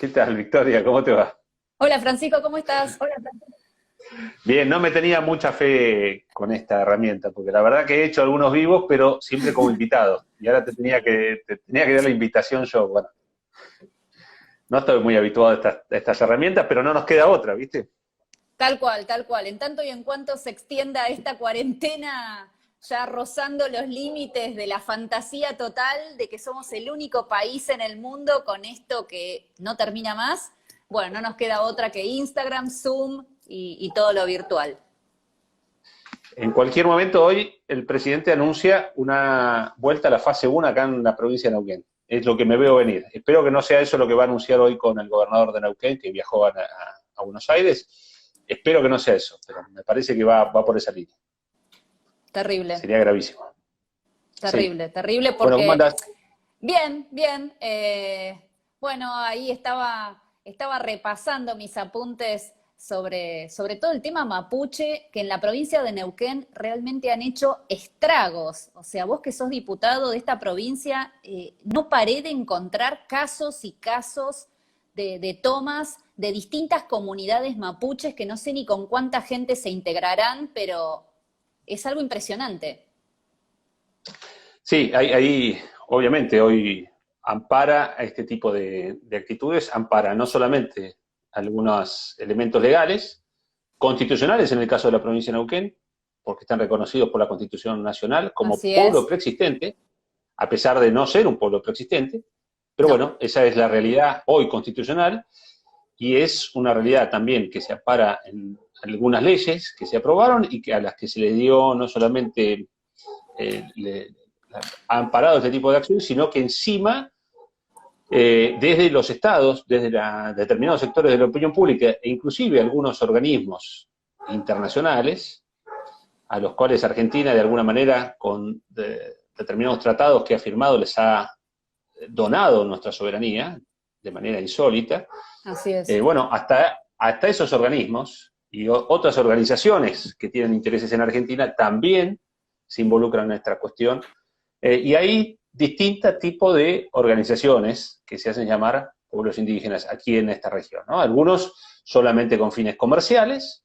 ¿Qué tal, Victoria? ¿Cómo te va? Hola Francisco, ¿cómo estás? Bien, no me tenía mucha fe con esta herramienta, porque la verdad que he hecho algunos vivos, pero siempre como invitado. Y ahora te tenía que dar la invitación yo. Bueno, no estoy muy habituado a estas herramientas, pero no nos queda otra, ¿viste? Tal cual, tal cual. En tanto y en cuanto se extienda esta cuarentena ya rozando los límites de la fantasía total de que somos el único país en el mundo con esto que no termina más, bueno, no nos queda otra que Instagram, Zoom y todo lo virtual. En cualquier momento hoy el presidente anuncia una vuelta a la fase 1 acá en la provincia de Neuquén. Es lo que me veo venir. Espero que no sea eso lo que va a anunciar hoy con el gobernador de Neuquén, que viajó a Buenos Aires. Espero que no sea eso, pero me parece que va por esa línea. Terrible, Sería gravísimo. Sí. terrible, terrible Bueno, ¿cómo porque andás? bien, bien. Bueno, ahí estaba repasando mis apuntes sobre todo el tema mapuche, que en la provincia de Neuquén realmente han hecho estragos. O sea, vos que sos diputado de esta provincia, no paré de encontrar casos y casos de tomas de distintas comunidades mapuches que no sé ni con cuánta gente se integrarán, pero es algo impresionante. Sí, ahí, obviamente hoy ampara a este tipo de actitudes, ampara no solamente algunos elementos legales, constitucionales en el caso de la provincia de Neuquén, porque están reconocidos por la Constitución Nacional como Así pueblo es. preexistente, a pesar de no ser un pueblo preexistente, pero No. bueno, esa es la realidad hoy constitucional y es una realidad también que se ampara en algunas leyes que se aprobaron y que a las que se le dio no solamente le, ha amparado este tipo de acciones, sino que encima, desde los estados, desde determinados sectores de la opinión pública e inclusive algunos organismos internacionales, a los cuales Argentina de alguna manera con determinados tratados que ha firmado les ha donado nuestra soberanía de manera insólita. Así es. Bueno, hasta esos organismos y otras organizaciones que tienen intereses en Argentina también se involucran en esta cuestión. Y hay distintos tipos de organizaciones que se hacen llamar pueblos indígenas aquí en esta región, ¿no? Algunos solamente con fines comerciales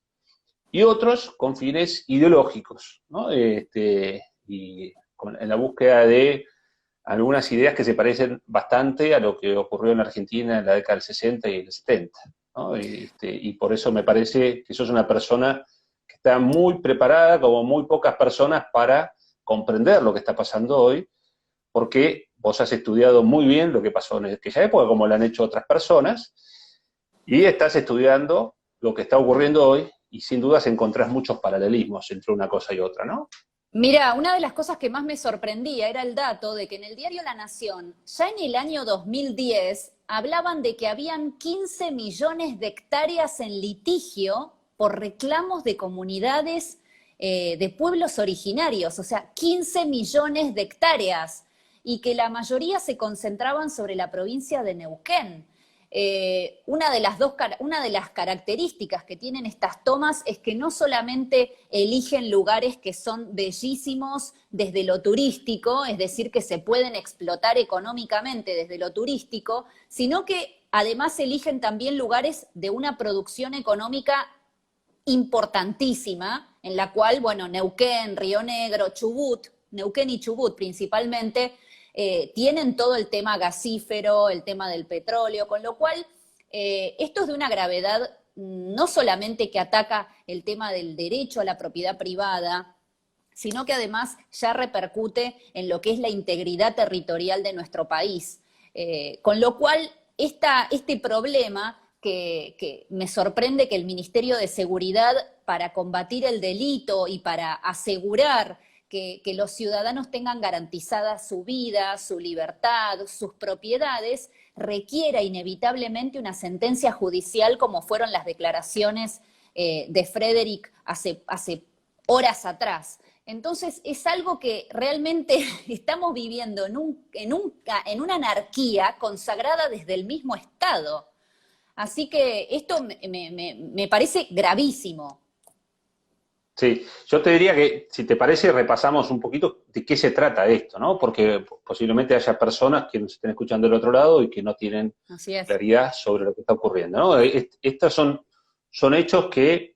y otros con fines ideológicos, ¿no? En la búsqueda de algunas ideas que se parecen bastante a lo que ocurrió en Argentina en la década del 60 y el 70, ¿no? Y por eso me parece que sos una persona que está muy preparada, como muy pocas personas, para comprender lo que está pasando hoy, porque vos has estudiado muy bien lo que pasó en aquella época, como lo han hecho otras personas, y estás estudiando lo que está ocurriendo hoy, y sin dudas encontrás muchos paralelismos entre una cosa y otra, ¿no? Mira, una de las cosas que más me sorprendía era el dato de que en el diario La Nación, ya en el año 2010, hablaban de que habían 15 millones de hectáreas en litigio por reclamos de comunidades de pueblos originarios, o sea, 15 millones de hectáreas, y que la mayoría se concentraban sobre la provincia de Neuquén. Una de las características que tienen estas tomas es que no solamente eligen lugares que son bellísimos desde lo turístico, es decir, que se pueden explotar económicamente desde lo turístico, sino que además eligen también lugares de una producción económica importantísima, en la cual, bueno, Neuquén, Río Negro, Chubut, Neuquén y Chubut principalmente, tienen todo el tema gasífero, el tema del petróleo, con lo cual esto es de una gravedad no solamente que ataca el tema del derecho a la propiedad privada, sino que además ya repercute en lo que es la integridad territorial de nuestro país. Con lo cual, este problema que me sorprende que el Ministerio de Seguridad, para combatir el delito y para asegurar que los ciudadanos tengan garantizada su vida, su libertad, sus propiedades, requiera inevitablemente una sentencia judicial como fueron las declaraciones de Frederick hace horas atrás. Entonces es algo que realmente estamos viviendo en una anarquía consagrada desde el mismo Estado. Así que esto me parece gravísimo. Sí, yo te diría que, si te parece, repasamos un poquito de qué se trata esto, ¿no? Porque posiblemente haya personas que nos estén escuchando del otro lado y que no tienen Así es. claridad sobre lo que está ocurriendo, ¿no? Estos son hechos que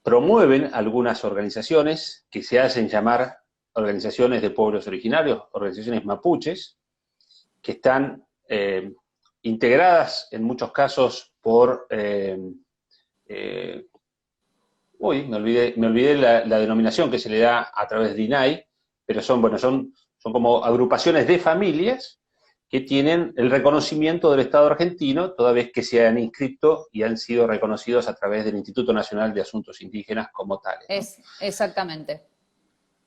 promueven algunas organizaciones que se hacen llamar organizaciones de pueblos originarios, organizaciones mapuches, que están integradas en muchos casos por me olvidé la denominación que se le da a través de INAI, pero son como agrupaciones de familias que tienen el reconocimiento del Estado argentino, toda vez que se han inscrito y han sido reconocidos a través del Instituto Nacional de Asuntos Indígenas como tales, ¿no? Exactamente.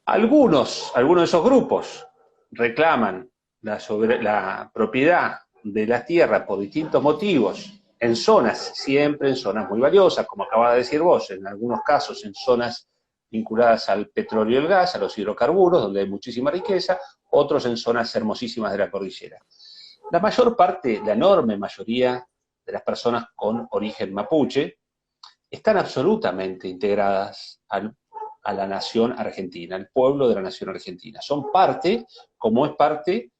Algunos de esos grupos reclaman la propiedad de la tierra por distintos motivos, siempre en zonas muy valiosas, como acaba de decir vos, en algunos casos en zonas vinculadas al petróleo y el gas, a los hidrocarburos, donde hay muchísima riqueza, otros en zonas hermosísimas de la cordillera. La mayor parte, la enorme mayoría de las personas con origen mapuche están absolutamente integradas a la nación argentina, al pueblo de la nación argentina. Son parte, como es parte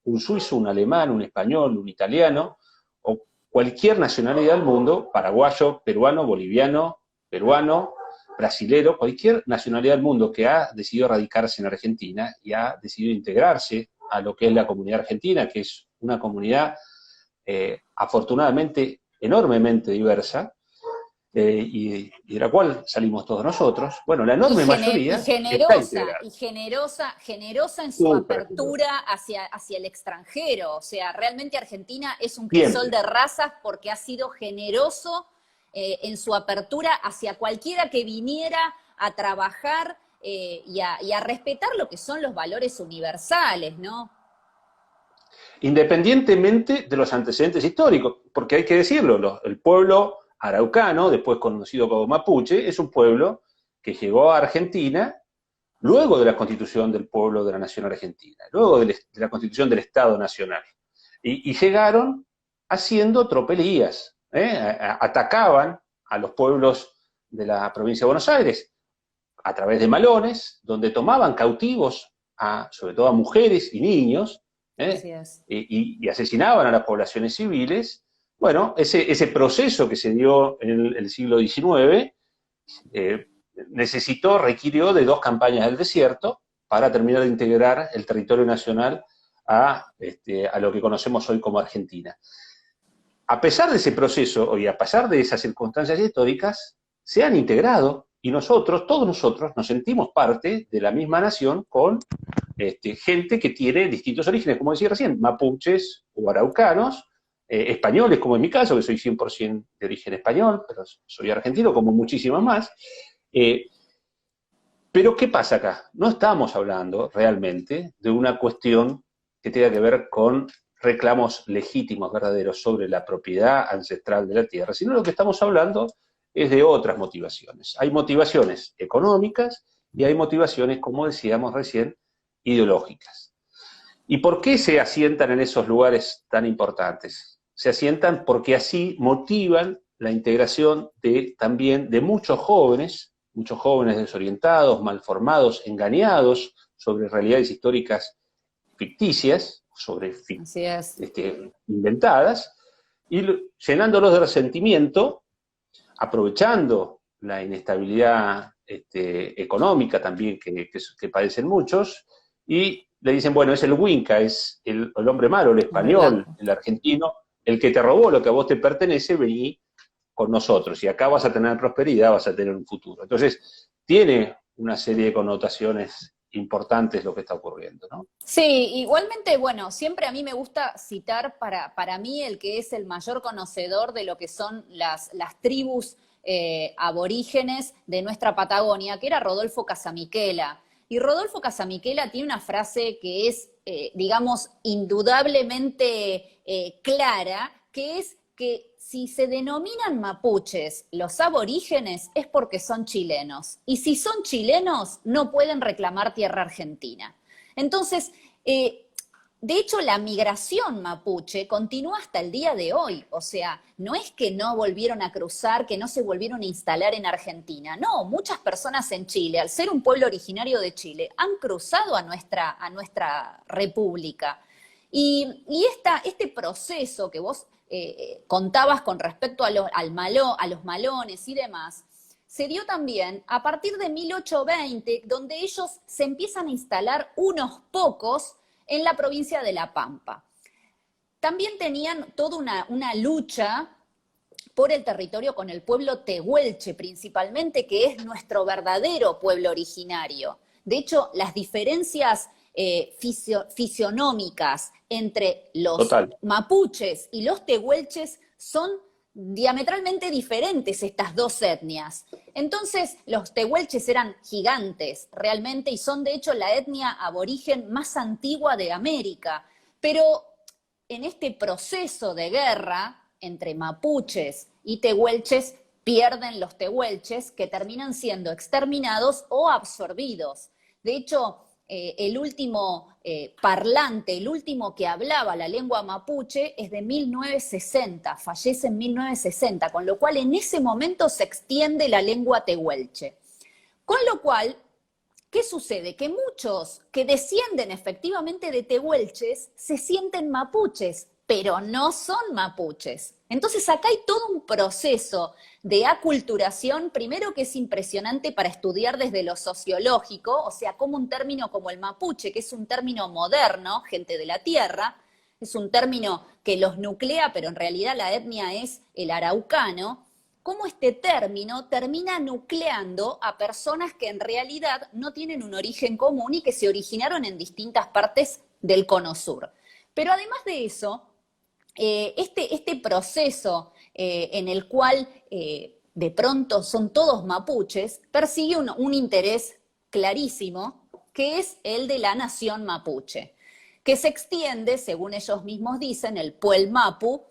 un suizo, un alemán, un español, un italiano, o cualquier nacionalidad del mundo, paraguayo, peruano, boliviano, peruano, brasilero, cualquier nacionalidad del mundo que ha decidido radicarse en Argentina y ha decidido integrarse a lo que es la comunidad argentina, que es una comunidad afortunadamente enormemente diversa, y de la cual salimos todos nosotros. Bueno, la enorme mayoría está integrada. Generosa en su Súper apertura hacia el extranjero. O sea, realmente Argentina es un crisol siempre. de razas porque ha sido generoso en su apertura hacia cualquiera que viniera a trabajar y a respetar lo que son los valores universales, ¿no? Independientemente de los antecedentes históricos, porque hay que decirlo, el pueblo araucano, después conocido como mapuche, es un pueblo que llegó a Argentina luego de la constitución del pueblo de la nación argentina, luego de la constitución del Estado Nacional. Y llegaron haciendo tropelías, atacaban a los pueblos de la provincia de Buenos Aires a través de malones, donde tomaban cautivos sobre todo a mujeres y niños, Así es. y asesinaban a las poblaciones civiles. Bueno, ese proceso que se dio en el siglo XIX requirió de 2 campañas del desierto para terminar de integrar el territorio nacional a lo que conocemos hoy como Argentina. A pesar de ese proceso y a pesar de esas circunstancias históricas, se han integrado y todos nosotros, nos sentimos parte de la misma nación con gente que tiene distintos orígenes, como decía recién, mapuches o araucanos, españoles, como en mi caso, que soy 100% de origen español, pero soy argentino, como muchísimas más. Pero ¿qué pasa acá? No estamos hablando realmente de una cuestión que tenga que ver con reclamos legítimos, verdaderos, sobre la propiedad ancestral de la tierra, sino lo que estamos hablando es de otras motivaciones. Hay motivaciones económicas y hay motivaciones, como decíamos recién, ideológicas. ¿Y por qué se asientan en esos lugares tan importantes? Se asientan porque así motivan la integración también de muchos jóvenes desorientados, malformados, engañados sobre realidades históricas ficticias, Así es. inventadas, y llenándolos de resentimiento, aprovechando la inestabilidad económica también que padecen muchos, y le dicen, bueno, es el Winca, es el hombre malo, el Hombre español, blanco. el argentino, el que te robó lo que a vos te pertenece, vení con nosotros, y acá vas a tener prosperidad, vas a tener un futuro. Entonces, tiene una serie de connotaciones importantes lo que está ocurriendo, ¿no? Sí, igualmente, bueno, siempre a mí me gusta citar para mí el que es el mayor conocedor de lo que son las tribus aborígenes de nuestra Patagonia, que era Rodolfo Casamiquela. Y Rodolfo Casamiquela tiene una frase que es, digamos, indudablemente clara, que es que si se denominan mapuches los aborígenes es porque son chilenos. Y si son chilenos, no pueden reclamar tierra argentina. Entonces, de hecho, la migración mapuche continúa hasta el día de hoy. O sea, no es que no volvieron a cruzar, que no se volvieron a instalar en Argentina. No, muchas personas en Chile, al ser un pueblo originario de Chile, han cruzado a nuestra república. Y este proceso que vos contabas con respecto a los malones y demás, se dio también a partir de 1820, donde ellos se empiezan a instalar unos pocos en la provincia de La Pampa. También tenían toda una lucha por el territorio con el pueblo tehuelche principalmente, que es nuestro verdadero pueblo originario. De hecho, las diferencias fisionómicas entre los mapuches y los tehuelches son diametralmente diferentes estas dos etnias. Entonces, los tehuelches eran gigantes realmente y son de hecho la etnia aborigen más antigua de América. Pero en este proceso de guerra entre mapuches y tehuelches, pierden los tehuelches que terminan siendo exterminados o absorbidos. De hecho, el último parlante, el último que hablaba la lengua mapuche es de 1960, fallece en 1960, con lo cual en ese momento se extiende la lengua tehuelche. Con lo cual, ¿qué sucede? Que muchos que descienden efectivamente de tehuelches se sienten mapuches, pero no son mapuches. Entonces acá hay todo un proceso de aculturación, primero que es impresionante para estudiar desde lo sociológico, o sea, como un término como el mapuche, que es un término moderno, gente de la tierra, es un término que los nuclea, pero en realidad la etnia es el araucano, cómo este término termina nucleando a personas que en realidad no tienen un origen común y que se originaron en distintas partes del Cono Sur. Pero además de eso, este proceso en el cual de pronto son todos mapuches, persigue un interés clarísimo, que es el de la nación mapuche, que se extiende, según ellos mismos dicen, el Puel Mapu,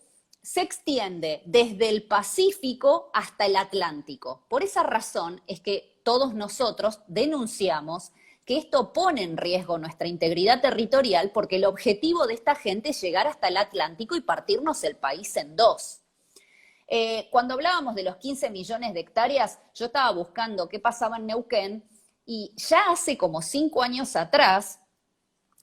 se extiende desde el Pacífico hasta el Atlántico. Por esa razón es que todos nosotros denunciamos que esto pone en riesgo nuestra integridad territorial porque el objetivo de esta gente es llegar hasta el Atlántico y partirnos el país en dos. Cuando hablábamos de los 15 millones de hectáreas, yo estaba buscando qué pasaba en Neuquén y ya hace como 5 años atrás,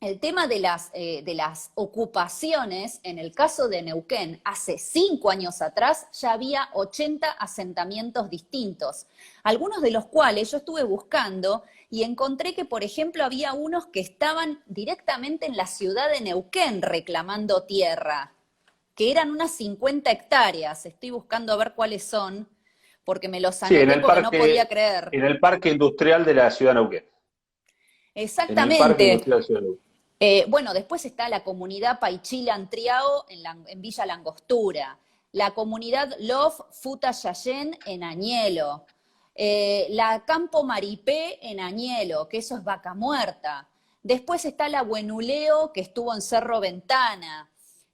el tema de las ocupaciones, en el caso de Neuquén, hace 5 años atrás ya había 80 asentamientos distintos, algunos de los cuales yo estuve buscando y encontré que, por ejemplo, había unos que estaban directamente en la ciudad de Neuquén reclamando tierra, que eran unas 50 hectáreas. Estoy buscando a ver cuáles son, porque me los anoté porque no podía creer. En el Parque Industrial de la Ciudad de Neuquén. Exactamente. En el Parque Industrial de la Ciudad de Neuquén. Bueno, después está la comunidad Paichila Antriao en Villa Langostura, la comunidad Lof Futa Yayén en Añelo, la Campo Maripé en Añelo, que eso es Vaca Muerta. Después está la Buenuleo, que estuvo en Cerro Ventana.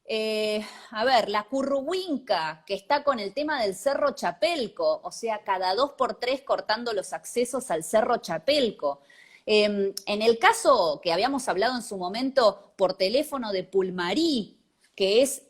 La Curruhuinca, que está con el tema del Cerro Chapelco, o sea, cada 2x3 cortando los accesos al Cerro Chapelco. En el caso que habíamos hablado en su momento por teléfono de Pulmarí, que es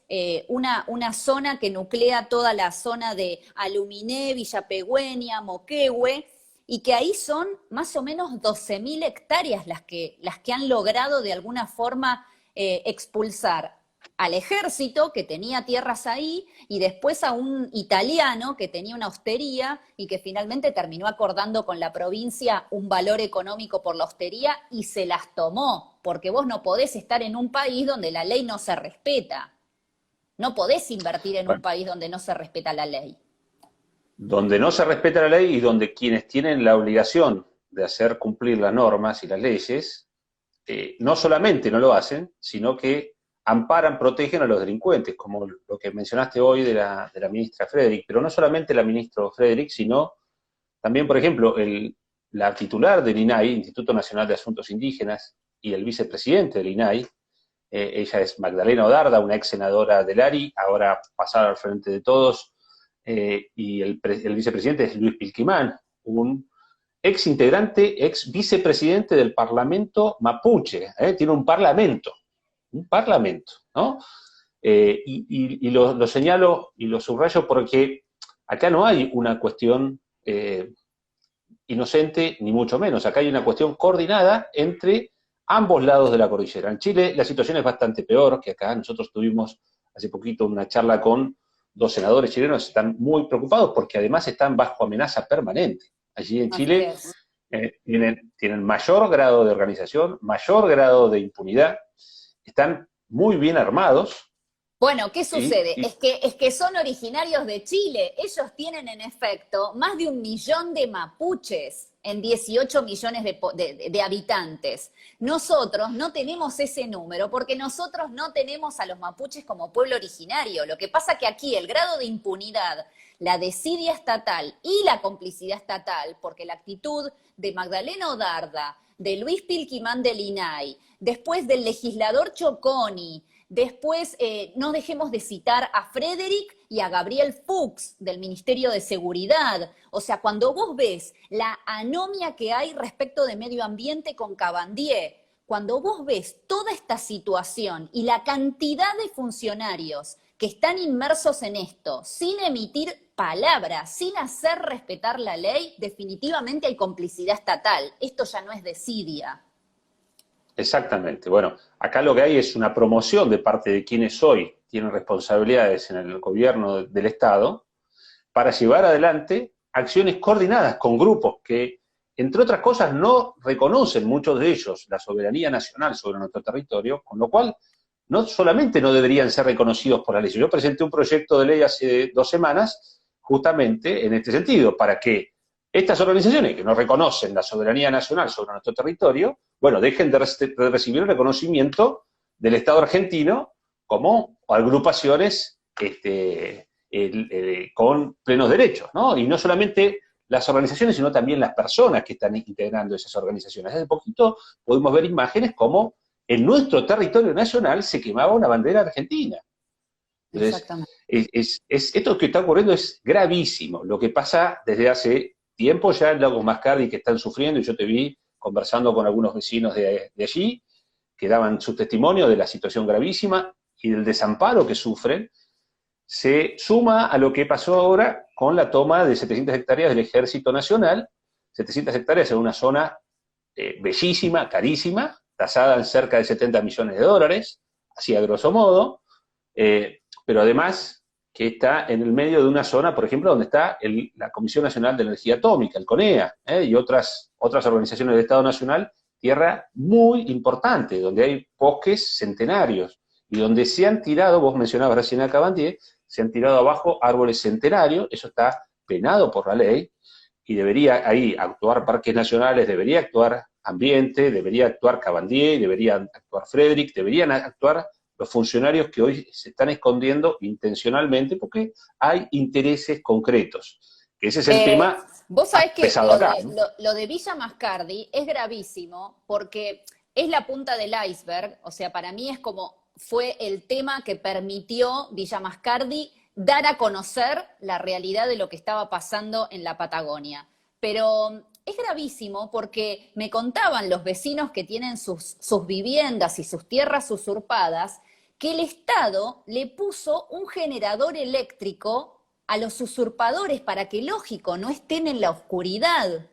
una zona que nuclea toda la zona de Aluminé, Villapegüeña, Moquehue, y que ahí son más o menos 12.000 hectáreas las que han logrado de alguna forma expulsar al ejército que tenía tierras ahí y después a un italiano que tenía una hostería y que finalmente terminó acordando con la provincia un valor económico por la hostería y se las tomó, porque vos no podés estar en un país donde la ley no se respeta. No podés invertir en un país donde no se respeta la ley. Donde no se respeta la ley y donde quienes tienen la obligación de hacer cumplir las normas y las leyes, no solamente no lo hacen, sino que amparan, protegen a los delincuentes, como lo que mencionaste hoy de la ministra Frederick, pero no solamente la ministra Frederick, sino también, por ejemplo, la titular del INAI, Instituto Nacional de Asuntos Indígenas, y el vicepresidente del INAI, ella es Magdalena Odarda, una ex senadora del ARI, ahora pasada al frente de todos, y el vicepresidente es Luis Pilquimán, un ex integrante, ex vicepresidente del Parlamento mapuche, tiene un parlamento. un parlamento, ¿no? Lo señalo y lo subrayo porque acá no hay una cuestión inocente, ni mucho menos. Acá hay una cuestión coordinada entre ambos lados de la cordillera. En Chile la situación es bastante peor que acá. Nosotros tuvimos hace poquito una charla con 2 senadores chilenos, están muy preocupados porque además están bajo amenaza permanente. Allí en Chile tienen mayor grado de organización, mayor grado de impunidad, están muy bien armados. Bueno, ¿qué sucede? Es que son originarios de Chile. Ellos tienen, en efecto, más de 1 millón de mapuches en 18 millones de habitantes. Nosotros no tenemos ese número porque nosotros no tenemos a los mapuches como pueblo originario. Lo que pasa que aquí el grado de impunidad, la desidia estatal y la complicidad estatal, porque la actitud de Magdalena Odarda, de Luis Pilquimán del INAI, después del legislador Choconi, después, no dejemos de citar a Frederick y a Gabriel Fuchs del Ministerio de Seguridad. O sea, cuando vos ves la anomia que hay respecto de medio ambiente con Cabandier, cuando vos ves toda esta situación y la cantidad de funcionarios que están inmersos en esto, sin emitir palabras, sin hacer respetar la ley, definitivamente hay complicidad estatal. Esto ya no es desidia. Exactamente. Bueno, acá lo que hay es una promoción de parte de quienes hoy tienen responsabilidades en el gobierno del Estado para llevar adelante acciones coordinadas con grupos que, entre otras cosas, no reconocen muchos de ellos la soberanía nacional sobre nuestro territorio, con lo cual no solamente no deberían ser reconocidos por la ley. Yo presenté un proyecto de ley hace 2 semanas justamente en este sentido, para que estas organizaciones que no reconocen la soberanía nacional sobre nuestro territorio, bueno, dejen de recibir el reconocimiento del Estado argentino como agrupaciones con plenos derechos, ¿no? Y no solamente las organizaciones, sino también las personas que están integrando esas organizaciones. Hace poquito pudimos ver imágenes como en nuestro territorio nacional se quemaba una bandera argentina. Entonces, esto que está ocurriendo es gravísimo. Lo que pasa desde hace tiempo ya en Lagos Mascardi que están sufriendo, y yo te vi conversando con algunos vecinos de allí, que daban su testimonio de la situación gravísima y del desamparo que sufren, se suma a lo que pasó ahora con la toma de 700 hectáreas del Ejército Nacional, 700 hectáreas en una zona bellísima, carísima, tasada en cerca de 70 millones de dólares, así a grosso modo, pero además que está en el medio de una zona, por ejemplo, donde está la Comisión Nacional de Energía Atómica, el CONEA, y otras organizaciones del Estado Nacional, tierra muy importante, donde hay bosques centenarios, y donde se han tirado, vos mencionabas recién a Cabandier, se han tirado abajo árboles centenarios, eso está penado por la ley, y debería ahí actuar parques nacionales, debería actuar ambiente, debería actuar Cabandier, debería actuar Frederick, deberían actuar los funcionarios que hoy se están escondiendo intencionalmente porque hay intereses concretos. Ese es el tema vos sabés que pesado acá, ¿no? lo de Villa Mascardi es gravísimo porque es la punta del iceberg, o sea, para mí es como fue el tema que permitió Villa Mascardi dar a conocer la realidad de lo que estaba pasando en la Patagonia. Pero es gravísimo porque me contaban los vecinos que tienen sus viviendas y sus tierras usurpadas que el Estado le puso un generador eléctrico a los usurpadores para que, lógico, no estén en la oscuridad.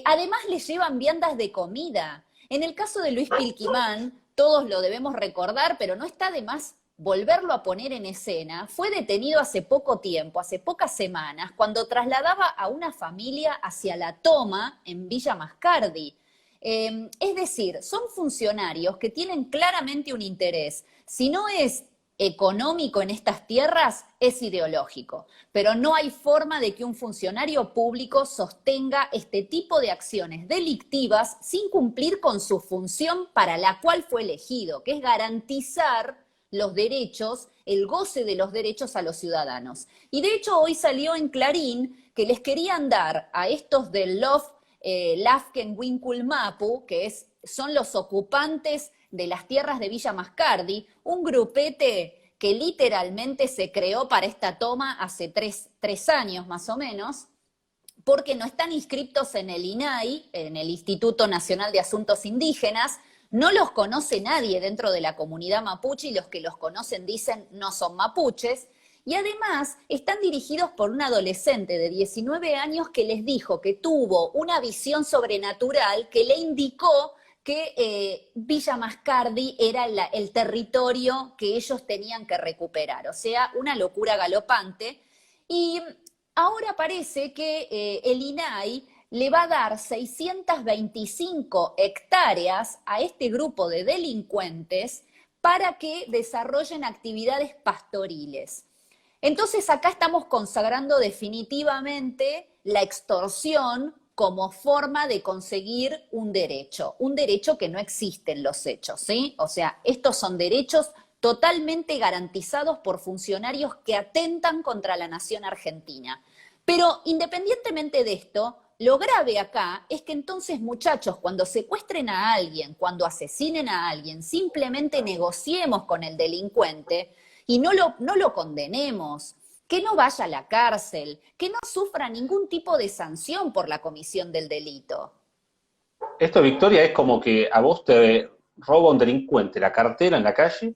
Además les llevan viandas de comida. En el caso de Luis Pilquimán, todos lo debemos recordar, pero no está de más volverlo a poner en escena. Fue detenido hace poco tiempo, hace pocas semanas, cuando trasladaba a una familia hacia la toma en Villa Mascardi. Es decir, son funcionarios que tienen claramente un interés. Si no es económico en estas tierras, es ideológico. Pero no hay forma de que un funcionario público sostenga este tipo de acciones delictivas sin cumplir con su función para la cual fue elegido, que es garantizar los derechos, el goce de los derechos a los ciudadanos. Y de hecho hoy salió en Clarín que les querían dar a estos del Lafken Winkulmapu, que son los ocupantes de las tierras de Villa Mascardi, un grupete que literalmente se creó para esta toma hace tres años más o menos, porque no están inscriptos en el INAI, en el Instituto Nacional de Asuntos Indígenas, No los conoce nadie dentro de la comunidad mapuche y los que los conocen dicen no son mapuches. Y además están dirigidos por un adolescente de 19 años que les dijo que tuvo una visión sobrenatural que le indicó que Villa Mascardi era el territorio que ellos tenían que recuperar. O sea, una locura galopante. Y ahora parece que el INAI le va a dar 625 hectáreas a este grupo de delincuentes para que desarrollen actividades pastoriles. Entonces acá estamos consagrando definitivamente la extorsión como forma de conseguir un derecho que no existe en los hechos, ¿sí? O sea, estos son derechos totalmente garantizados por funcionarios que atentan contra la nación argentina. Pero independientemente de esto, lo grave acá es que entonces, muchachos, cuando secuestren a alguien, cuando asesinen a alguien, simplemente negociemos con el delincuente y no lo condenemos, que no vaya a la cárcel, que no sufra ningún tipo de sanción por la comisión del delito. Esto, Victoria, es como que a vos te roba un delincuente la cartera en la calle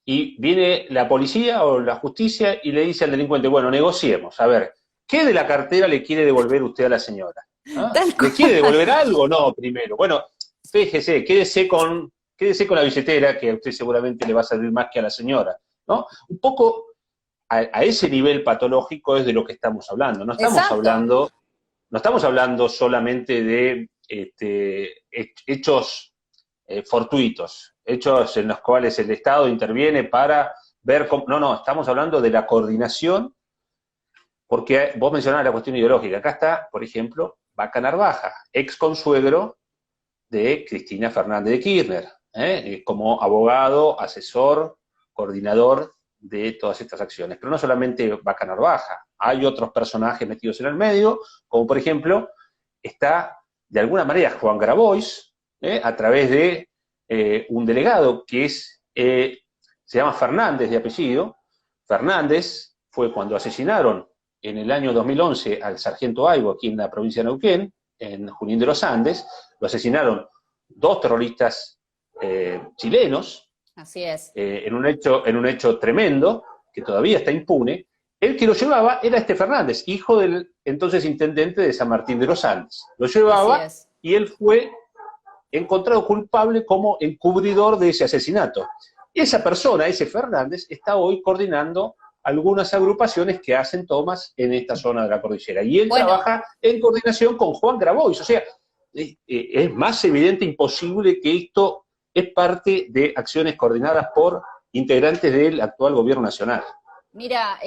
y viene la policía o la justicia y le dice al delincuente, bueno, negociemos, a ver, ¿qué de la cartera le quiere devolver usted a la señora? ¿Ah? ¿Le quiere devolver algo? No, primero. Bueno, fíjese, quédese con la billetera, que a usted seguramente le va a servir más que a la señora, ¿no? Un poco a ese nivel patológico es de lo que estamos hablando. No estamos hablando solamente de hechos fortuitos, hechos en los cuales el Estado interviene para ver cómo... No, estamos hablando de la coordinación, porque vos mencionabas la cuestión ideológica. Acá está, por ejemplo, Vaca Narvaja, ex consuegro de Cristina Fernández de Kirchner, como abogado, asesor, coordinador de todas estas acciones. Pero no solamente Vaca Narvaja, hay otros personajes metidos en el medio, como por ejemplo, está de alguna manera Juan Grabois, a través de un delegado que se llama Fernández de apellido. Fernández fue cuando asesinaron en el año 2011 al sargento Aibo, aquí en la provincia de Neuquén, en Junín de los Andes. Lo asesinaron 2 terroristas chilenos. Así es. En un hecho tremendo, que todavía está impune. El que lo llevaba era Fernández, hijo del entonces intendente de San Martín de los Andes. Lo llevaba y él fue encontrado culpable como encubridor de ese asesinato. Esa persona, ese Fernández, está hoy coordinando algunas agrupaciones que hacen tomas en esta zona de la cordillera. Y él trabaja en coordinación con Juan Grabois. O sea, es más evidente imposible que esto es parte de acciones coordinadas por integrantes del actual gobierno nacional. Mira,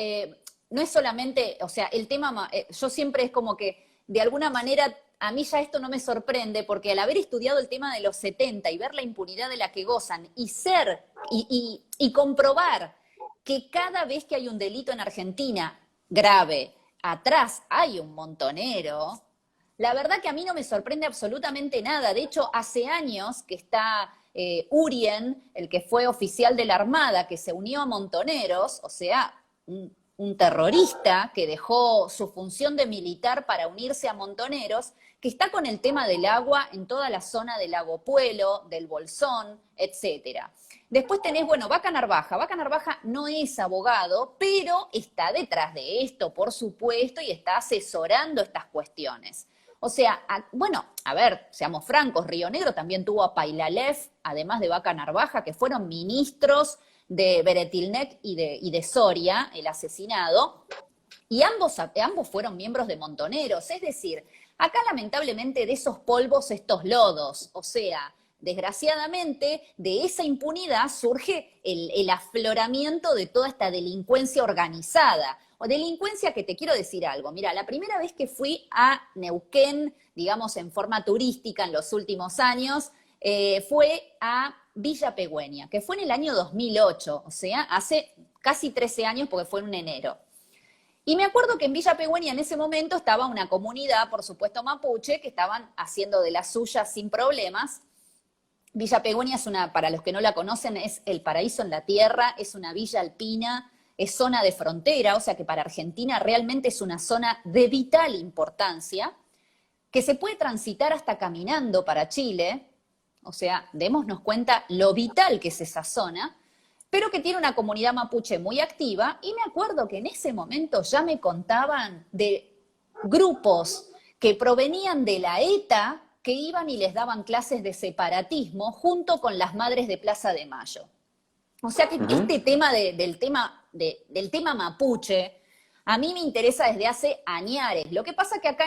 no es solamente, o sea, el tema, yo siempre es como que, de alguna manera, a mí ya esto no me sorprende, porque al haber estudiado el tema de los 70 y ver la impunidad de la que gozan, y comprobar que cada vez que hay un delito en Argentina grave, atrás hay un montonero, la verdad que a mí no me sorprende absolutamente nada. De hecho, hace años que está Urien, el que fue oficial de la Armada, que se unió a montoneros, o sea, un terrorista que dejó su función de militar para unirse a montoneros, que está con el tema del agua en toda la zona del Lago Puelo, del Bolsón, etcétera. Después tenés, bueno, Vaca Narvaja. Vaca Narvaja no es abogado, pero está detrás de esto, por supuesto, y está asesorando estas cuestiones. O sea, bueno, a ver, seamos francos, Río Negro también tuvo a Pailalev, además de Vaca Narvaja, que fueron ministros de Beretilnec y de Soria, el asesinado, y ambos fueron miembros de Montoneros. Es decir, acá lamentablemente de esos polvos estos lodos, o sea, desgraciadamente de esa impunidad surge el afloramiento de toda esta delincuencia organizada. O delincuencia que te quiero decir algo. Mira, la primera vez que fui a Neuquén, digamos en forma turística en los últimos años, fue a Villa Pegüeña, que fue en el año 2008, o sea, hace casi 13 años porque fue en enero. Y me acuerdo que en Villa Pegüeña en ese momento estaba una comunidad, por supuesto mapuche, que estaban haciendo de las suyas sin problemas. Villa Pegüeña es para los que no la conocen, es el paraíso en la tierra, es una villa alpina, es zona de frontera, o sea que para Argentina realmente es una zona de vital importancia, que se puede transitar hasta caminando para Chile. o sea, démonos cuenta lo vital que es esa zona, pero que tiene una comunidad mapuche muy activa, y me acuerdo que en ese momento ya me contaban de grupos que provenían de la ETA, que iban y les daban clases de separatismo junto con las madres de Plaza de Mayo. O sea que este tema del tema mapuche, a mí me interesa desde hace añares. Lo que pasa que acá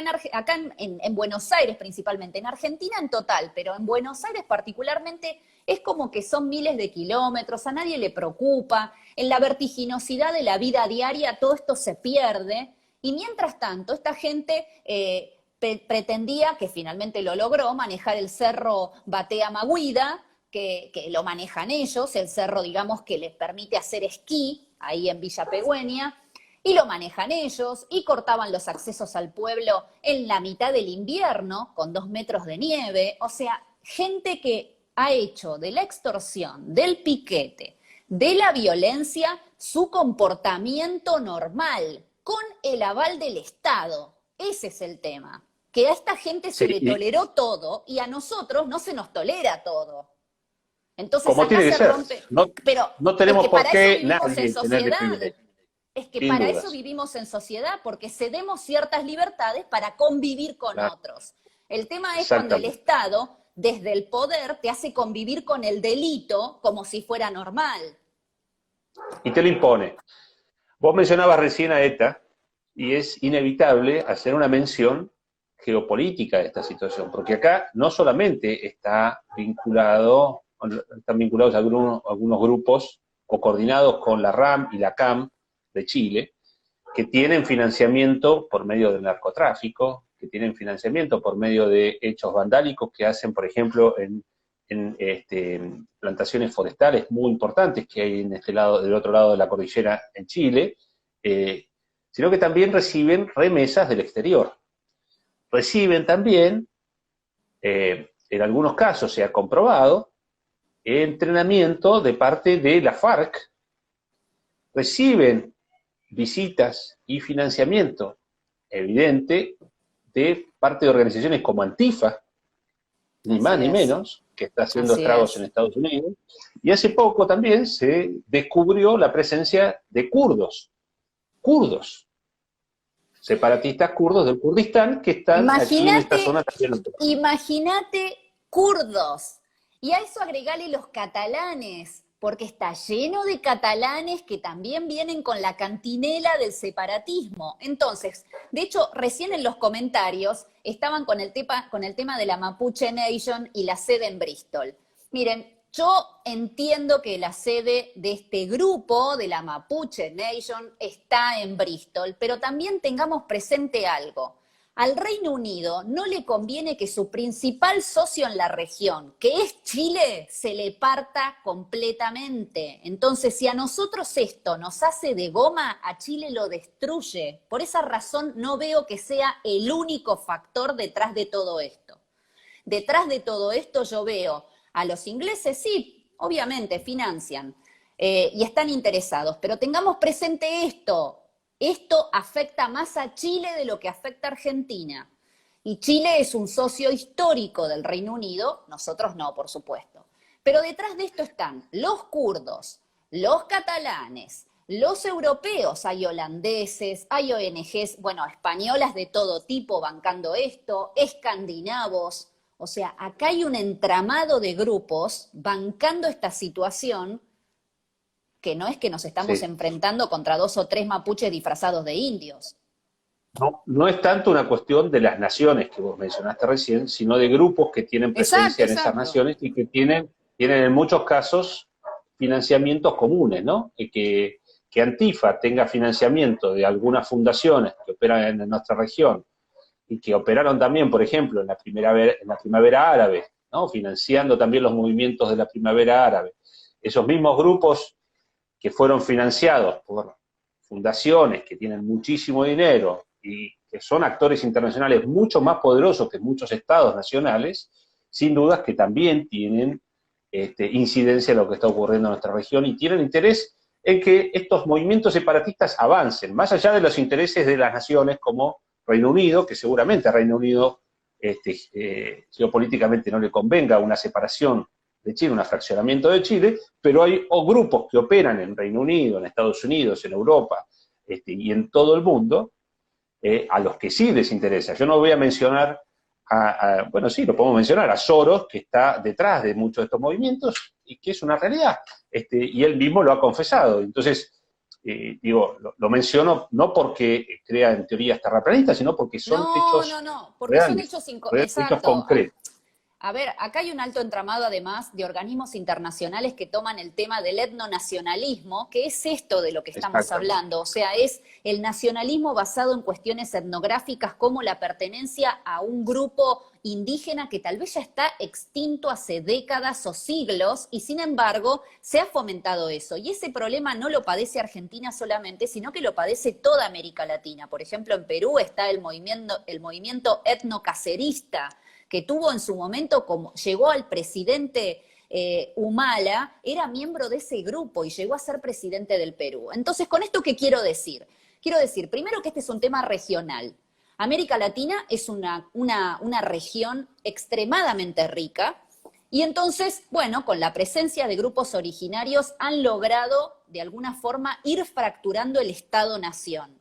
en Buenos Aires principalmente, en Argentina en total, pero en Buenos Aires particularmente, es como que son miles de kilómetros, a nadie le preocupa, en la vertiginosidad de la vida diaria todo esto se pierde, y mientras tanto esta gente pretendía, que finalmente lo logró, manejar el cerro Batea Maguida, que lo manejan ellos, el cerro, digamos, que les permite hacer esquí, ahí en Villa Pegüeña, y lo manejan ellos, y cortaban los accesos al pueblo en la mitad del invierno, con 2 metros de nieve. O sea, gente que ha hecho de la extorsión, del piquete, de la violencia, su comportamiento normal, con el aval del Estado. Ese es el tema. Que a esta gente se le toleró todo, y a nosotros no se nos tolera todo. Entonces como acá tiene que se ser. rompe. No, Pero no tenemos es que por para qué eso vivimos nadie en tener sociedad. privilegio. Es que Sin para dudas. eso vivimos en sociedad, porque cedemos ciertas libertades para convivir con Claro. otros. El tema es cuando el Estado, desde el poder, te hace convivir con el delito como si fuera normal. Y te lo impone. Vos mencionabas recién a ETA, y es inevitable hacer una mención geopolítica de esta situación, porque acá no solamente están vinculados algunos grupos o coordinados con la RAM y la CAM de Chile, que tienen financiamiento por medio del narcotráfico, que tienen financiamiento por medio de hechos vandálicos que hacen, por ejemplo, en plantaciones forestales muy importantes que hay en este lado, del otro lado de la cordillera en Chile, sino que también reciben remesas del exterior. Reciben también, en algunos casos se ha comprobado, entrenamiento de parte de la FARC, reciben visitas y financiamiento evidente de parte de organizaciones como Antifa, ni más ni menos, que está haciendo estragos en Estados Unidos, y hace poco también se descubrió la presencia de kurdos, separatistas kurdos del Kurdistán, que están aquí en esta zona también. Imagínate kurdos, y a eso agregale los catalanes, porque está lleno de catalanes que también vienen con la cantinela del separatismo. Entonces, de hecho, recién en los comentarios estaban con el tema de la Mapuche Nation y la sede en Bristol. Miren, yo entiendo que la sede de este grupo, de la Mapuche Nation, está en Bristol, pero también tengamos presente algo. Al Reino Unido no le conviene que su principal socio en la región, que es Chile, se le parta completamente. Entonces, si a nosotros esto nos hace de goma, a Chile lo destruye. Por esa razón no veo que sea el único factor detrás de todo esto. Detrás de todo esto yo veo a los ingleses, sí, obviamente, financian y están interesados, pero tengamos presente esto. Esto afecta más a Chile de lo que afecta a Argentina. Y Chile es un socio histórico del Reino Unido, nosotros no, por supuesto. Pero detrás de esto están los kurdos, los catalanes, los europeos, hay holandeses, hay ONGs, bueno, españolas de todo tipo bancando esto, escandinavos. O sea, acá hay un entramado de grupos bancando esta situación, que no es que nos estamos enfrentando contra 2 o 3 mapuches disfrazados de indios. No es tanto una cuestión de las naciones que vos mencionaste recién, sino de grupos que tienen presencia en esas naciones y que tienen en muchos casos financiamientos comunes, ¿no? Que Antifa tenga financiamiento de algunas fundaciones que operan en nuestra región y que operaron también, por ejemplo, en la primavera árabe, ¿no? Financiando también los movimientos de la primavera árabe. Esos mismos grupos que fueron financiados por fundaciones que tienen muchísimo dinero y que son actores internacionales mucho más poderosos que muchos estados nacionales, sin dudas que también tienen incidencia en lo que está ocurriendo en nuestra región y tienen interés en que estos movimientos separatistas avancen, más allá de los intereses de las naciones como Reino Unido, que seguramente Reino Unido geopolíticamente no le convenga una separación de Chile, un fraccionamiento de Chile, pero hay grupos que operan en Reino Unido, en Estados Unidos, en Europa, y en todo el mundo, a los que sí les interesa. Yo no voy a mencionar, bueno, sí, lo podemos mencionar, a Soros, que está detrás de muchos de estos movimientos, y que es una realidad, y él mismo lo ha confesado. Entonces, digo, lo menciono no porque crea en teorías terraplanistas, sino porque son hechos No, porque son reales, hechos, hechos exacto. concretos. A ver, acá hay un alto entramado además de organismos internacionales que toman el tema del etnonacionalismo, que es esto de lo que estamos hablando, o sea, es el nacionalismo basado en cuestiones etnográficas como la pertenencia a un grupo indígena que tal vez ya está extinto hace décadas o siglos y sin embargo se ha fomentado eso. Y ese problema no lo padece Argentina solamente, sino que lo padece toda América Latina. Por ejemplo, en Perú está el movimiento etnocacerista, que tuvo en su momento, como llegó al presidente Humala, era miembro de ese grupo y llegó a ser presidente del Perú. Entonces, ¿con esto qué quiero decir? Quiero decir, primero, que este es un tema regional. América Latina es una región extremadamente rica y entonces, bueno, con la presencia de grupos originarios han logrado, de alguna forma, ir fracturando el Estado-Nación.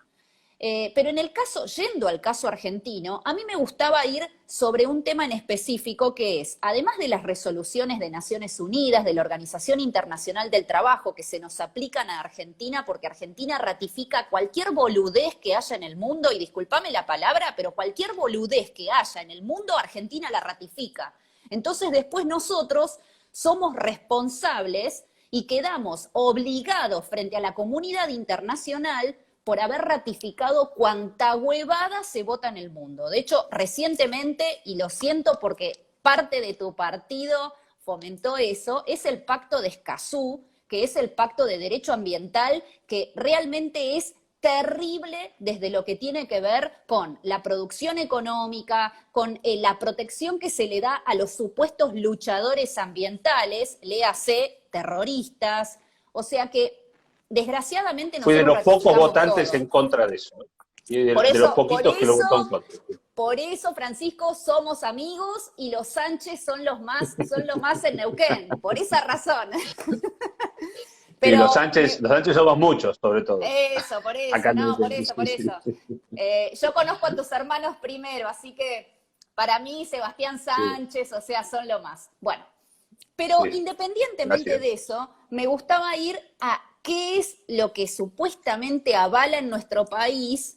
Pero en el caso, yendo al caso argentino, a mí me gustaba ir sobre un tema en específico que es, además de las resoluciones de Naciones Unidas, de la Organización Internacional del Trabajo que se nos aplican a Argentina, porque Argentina ratifica cualquier boludez que haya en el mundo, y discúlpame la palabra, pero cualquier boludez que haya en el mundo, Argentina la ratifica. Entonces después nosotros somos responsables y quedamos obligados frente a la comunidad internacional por haber ratificado cuanta huevada se vota en el mundo. De hecho, recientemente, y lo siento porque parte de tu partido fomentó eso, es el Pacto de Escazú, que es el Pacto de Derecho Ambiental, que realmente es terrible desde lo que tiene que ver con la producción económica, con la protección que se le da a los supuestos luchadores ambientales, léase terroristas, o sea que desgraciadamente Fui de nosotros los pocos votantes todo. en contra de eso, y de Por los eso, poquitos que lo votó en contra. por eso, Francisco, somos amigos y los Sánchez son los más en Neuquén, por esa razón. Sí, Pero los Sánchez somos muchos, sobre todo. eso, Acá en no, por Neuquén. eso. Yo conozco a tus hermanos primero, así que para mí Sebastián Sánchez, o sea, son lo más. Bueno, pero Sí, independientemente gracias. de eso, me gustaba ir a qué es lo que supuestamente avala en nuestro país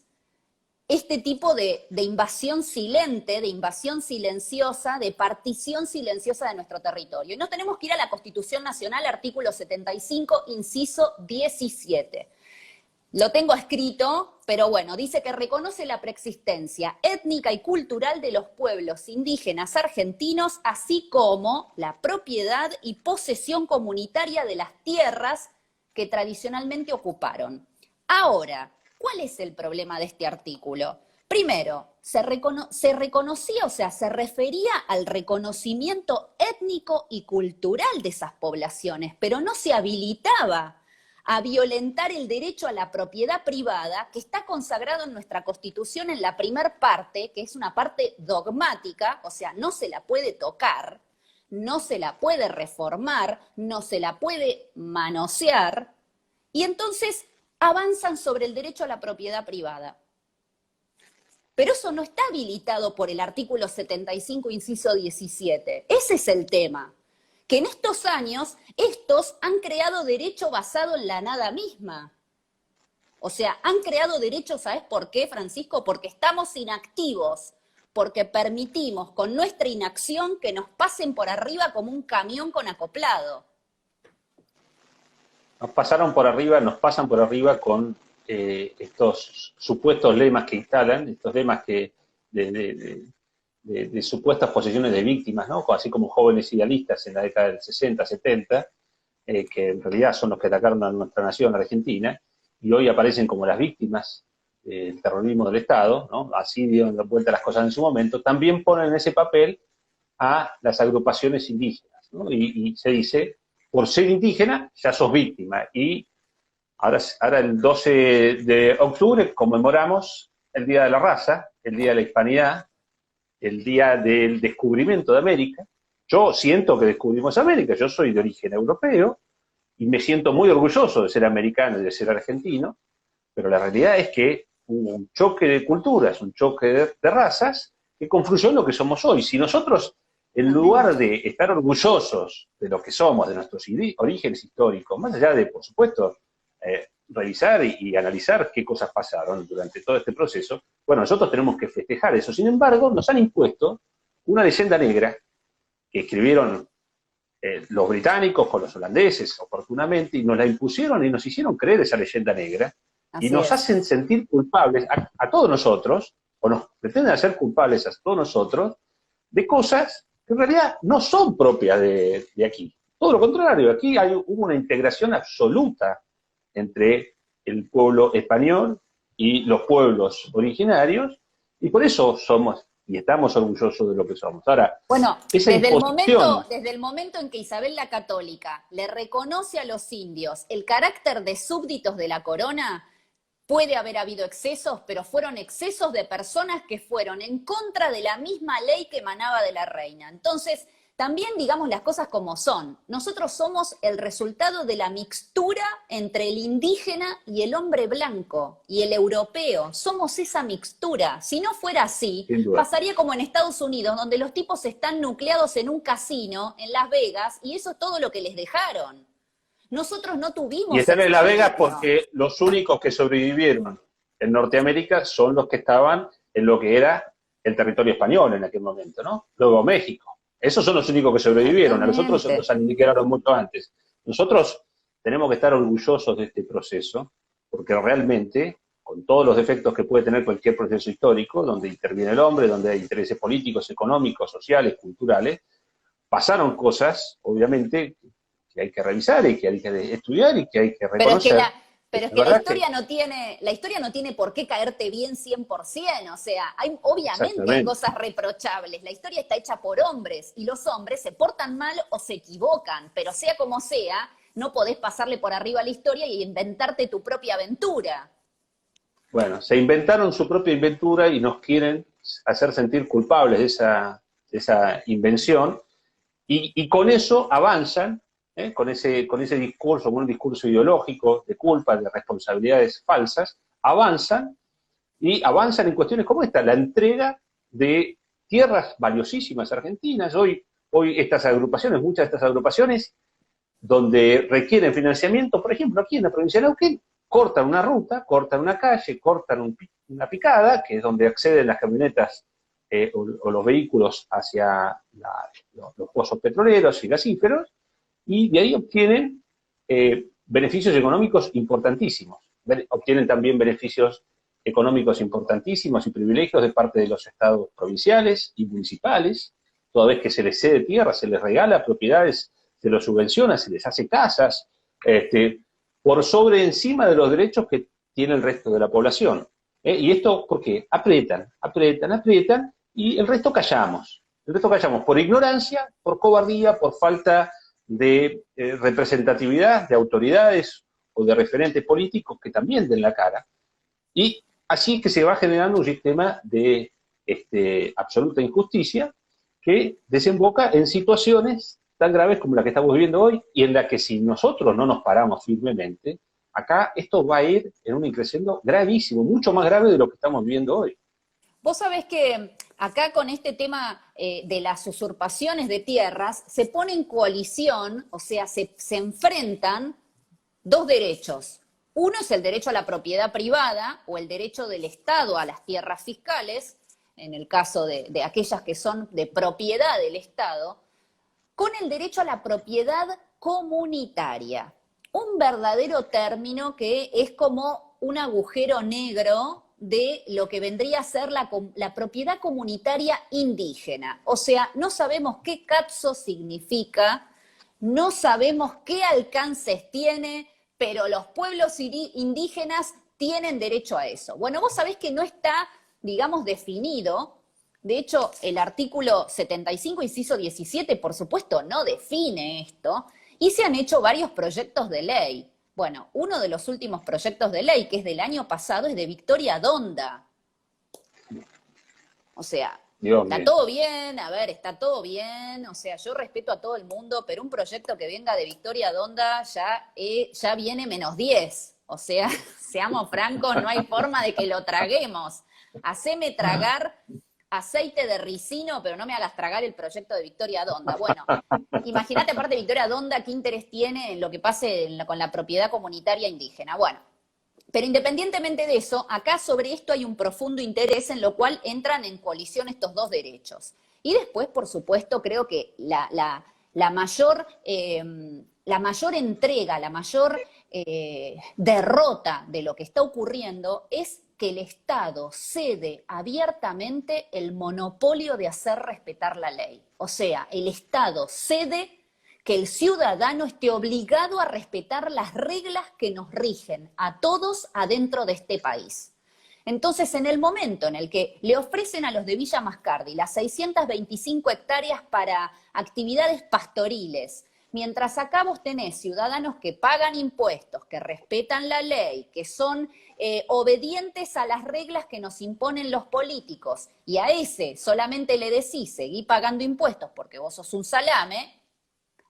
este tipo de invasión silente, de invasión silenciosa, de partición silenciosa de nuestro territorio. Y nos tenemos que ir a la Constitución Nacional, artículo 75, inciso 17. Lo tengo escrito, pero bueno, dice que reconoce la preexistencia étnica y cultural de los pueblos indígenas argentinos, así como la propiedad y posesión comunitaria de las tierras que tradicionalmente ocuparon. Ahora, ¿cuál es el problema de este artículo? Primero, se reconocía, o sea, se refería al reconocimiento étnico y cultural de esas poblaciones, pero no se habilitaba a violentar el derecho a la propiedad privada que está consagrado en nuestra Constitución en la primer parte, que es una parte dogmática, o sea, no se la puede tocar, no se la puede reformar, no se la puede manosear, y entonces avanzan sobre el derecho a la propiedad privada. Pero eso no está habilitado por el artículo 75, inciso 17. Ese es el tema. Que en estos años, estos han creado derecho basado en la nada misma. O sea, han creado derecho, ¿sabes por qué, Francisco? Porque estamos inactivos, porque permitimos con nuestra inacción que nos pasen por arriba como un camión con acoplado. Nos pasan por arriba con estos supuestos lemas que instalan, estos lemas que de supuestas posesiones de víctimas, ¿no? Así como jóvenes idealistas en la década del 60, 70, que en realidad son los que atacaron a nuestra nación, Argentina, y hoy aparecen como las víctimas del terrorismo del Estado, ¿no? Así dieron vuelta las cosas en su momento, también ponen en ese papel a las agrupaciones indígenas, ¿no? Y se dice, por ser indígena, ya sos víctima, y ahora el 12 de octubre conmemoramos el Día de la Raza, el Día de la Hispanidad, el día del descubrimiento de América. Yo siento que descubrimos América, yo soy de origen europeo y me siento muy orgulloso de ser americano y de ser argentino, pero la realidad es que hubo un choque de culturas, un choque de razas que confluyó en lo que somos hoy. Si nosotros, en lugar de estar orgullosos de lo que somos, de nuestros orígenes históricos, más allá de, por supuesto, revisar y analizar qué cosas pasaron durante todo este proceso, bueno, nosotros tenemos que festejar eso. Sin embargo, nos han impuesto una leyenda negra que escribieron los británicos con los holandeses, oportunamente, y nos la impusieron y nos hicieron creer esa leyenda negra, y nos hacen sentir culpables a todos nosotros, o nos pretenden hacer culpables a todos nosotros, de cosas que en realidad no son propias de aquí. Todo lo contrario, aquí hubo una integración absoluta entre el pueblo español y los pueblos originarios, y por eso somos y estamos orgullosos de lo que somos. Ahora, bueno, desde el momento en que Isabel la Católica le reconoce a los indios el carácter de súbditos de la corona, puede haber habido excesos, pero fueron excesos de personas que fueron en contra de la misma ley que emanaba de la reina. Entonces, también digamos las cosas como son. Nosotros somos el resultado de la mixtura entre el indígena y el hombre blanco y el europeo. Somos esa mixtura. Si no fuera así, pasaría como en Estados Unidos, donde los tipos están nucleados en un casino en Las Vegas y eso es todo lo que les dejaron. Nosotros no tuvimos... Y están en Las Vegas porque los únicos que sobrevivieron en Norteamérica son los que estaban en lo que era el territorio español en aquel momento, ¿no? Luego México. Esos son los únicos que sobrevivieron, a nosotros nos aniquilaron mucho antes. Nosotros tenemos que estar orgullosos de este proceso, porque realmente, con todos los defectos que puede tener cualquier proceso histórico, donde interviene el hombre, donde hay intereses políticos, económicos, sociales, culturales, pasaron cosas, obviamente, que hay que revisar y que hay que estudiar y que hay que reconocer. Pero es que la historia no tiene por qué caerte bien 100%, o sea, obviamente hay cosas reprochables, la historia está hecha por hombres, y los hombres se portan mal o se equivocan, pero sea como sea, no podés pasarle por arriba a la historia y inventarte tu propia aventura. Bueno, se inventaron su propia aventura y nos quieren hacer sentir culpables de esa invención, y con eso avanzan, con ese discurso, con un discurso ideológico de culpa, de responsabilidades falsas, avanzan en cuestiones como esta, la entrega de tierras valiosísimas argentinas. Hoy estas agrupaciones, muchas de estas agrupaciones, donde requieren financiamiento, por ejemplo, aquí en la provincia de Neuquén, cortan una ruta, cortan una calle, cortan una picada, que es donde acceden las camionetas o los vehículos hacia los pozos petroleros y gasíferos, y de ahí obtienen beneficios económicos importantísimos. Obtienen también beneficios económicos importantísimos y privilegios de parte de los estados provinciales y municipales, toda vez que se les cede tierra, se les regala propiedades, se los subvenciona, se les hace casas, por sobre encima de los derechos que tiene el resto de la población. Y esto, ¿por qué? Aprietan, y el resto callamos. El resto callamos por ignorancia, por cobardía, por falta de representatividad de autoridades o de referentes políticos que también den la cara. Y así que se va generando un sistema de absoluta injusticia que desemboca en situaciones tan graves como la que estamos viviendo hoy, y en la que si nosotros no nos paramos firmemente, acá esto va a ir en un increciendo gravísimo, mucho más grave de lo que estamos viviendo hoy. Vos sabés que acá con este tema de las usurpaciones de tierras, se pone en coalición, o sea, se enfrentan dos derechos. Uno es el derecho a la propiedad privada o el derecho del Estado a las tierras fiscales, en el caso de aquellas que son de propiedad del Estado, con el derecho a la propiedad comunitaria. Un verdadero término que es como un agujero negro de lo que vendría a ser la propiedad comunitaria indígena. O sea, no sabemos qué CAPSO significa, no sabemos qué alcances tiene, pero los pueblos indígenas tienen derecho a eso. Bueno, vos sabés que no está, digamos, definido. De hecho, el artículo 75, inciso 17, por supuesto, no define esto, y se han hecho varios proyectos de ley. Bueno, uno de los últimos proyectos de ley, que es del año pasado, es de Victoria Donda. O sea, Dios Está mío. todo bien, a ver, está todo bien, o sea, yo respeto a todo el mundo, pero un proyecto que venga de Victoria Donda ya viene -10. O sea, seamos francos, no hay forma de que lo traguemos. Haceme tragar aceite de ricino, pero no me hagas tragar el proyecto de Victoria Donda. Bueno, imagínate aparte Victoria Donda qué interés tiene en lo que pase con la propiedad comunitaria indígena. Bueno, pero independientemente de eso, acá sobre esto hay un profundo interés en lo cual entran en colisión estos dos derechos. Y después, por supuesto, creo que la mayor entrega, la mayor derrota de lo que está ocurriendo es que el Estado cede abiertamente el monopolio de hacer respetar la ley. O sea, el Estado cede que el ciudadano esté obligado a respetar las reglas que nos rigen a todos adentro de este país. Entonces, en el momento en el que le ofrecen a los de Villa Mascardi las 625 hectáreas para actividades pastoriles, mientras acá vos tenés ciudadanos que pagan impuestos, que respetan la ley, que son obedientes a las reglas que nos imponen los políticos, y a ese solamente le decís, seguí pagando impuestos porque vos sos un salame,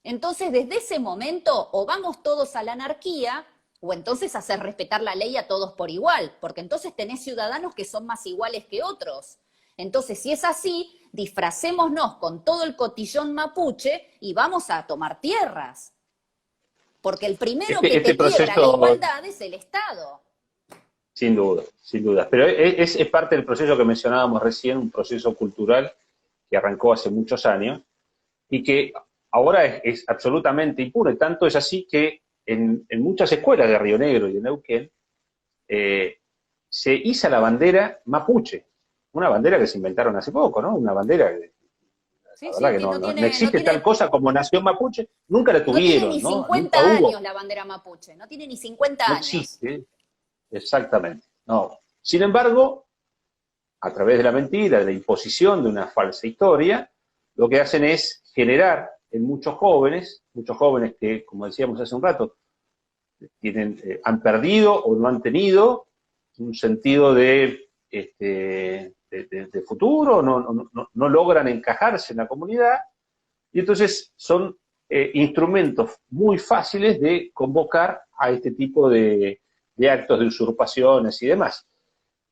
entonces desde ese momento o vamos todos a la anarquía, o entonces hacer respetar la ley a todos por igual, porque entonces tenés ciudadanos que son más iguales que otros. Entonces, si es así, disfracémonos con todo el cotillón mapuche y vamos a tomar tierras. Porque el primero que te quiebra la igualdad es el Estado. Sin duda, sin duda. Pero es parte del proceso que mencionábamos recién, un proceso cultural que arrancó hace muchos años y que ahora es absolutamente impune. Tanto es así que en muchas escuelas de Río Negro y de Neuquén se iza la bandera mapuche. Una bandera que se inventaron hace poco, ¿no? Una bandera que, sí, la verdad sí, que no existe no tiene, tal cosa como nación mapuche, nunca la tuvieron, no tiene ni ¿no? 50 Nunca hubo. años la bandera mapuche, no tiene ni 50 No años. existe, exactamente. No. Sin embargo, a través de la mentira, de la imposición de una falsa historia, lo que hacen es generar en muchos jóvenes que, como decíamos hace un rato, han perdido o no han tenido un sentido de futuro, no logran encajarse en la comunidad, y entonces son instrumentos muy fáciles de convocar a este tipo de actos de usurpaciones y demás.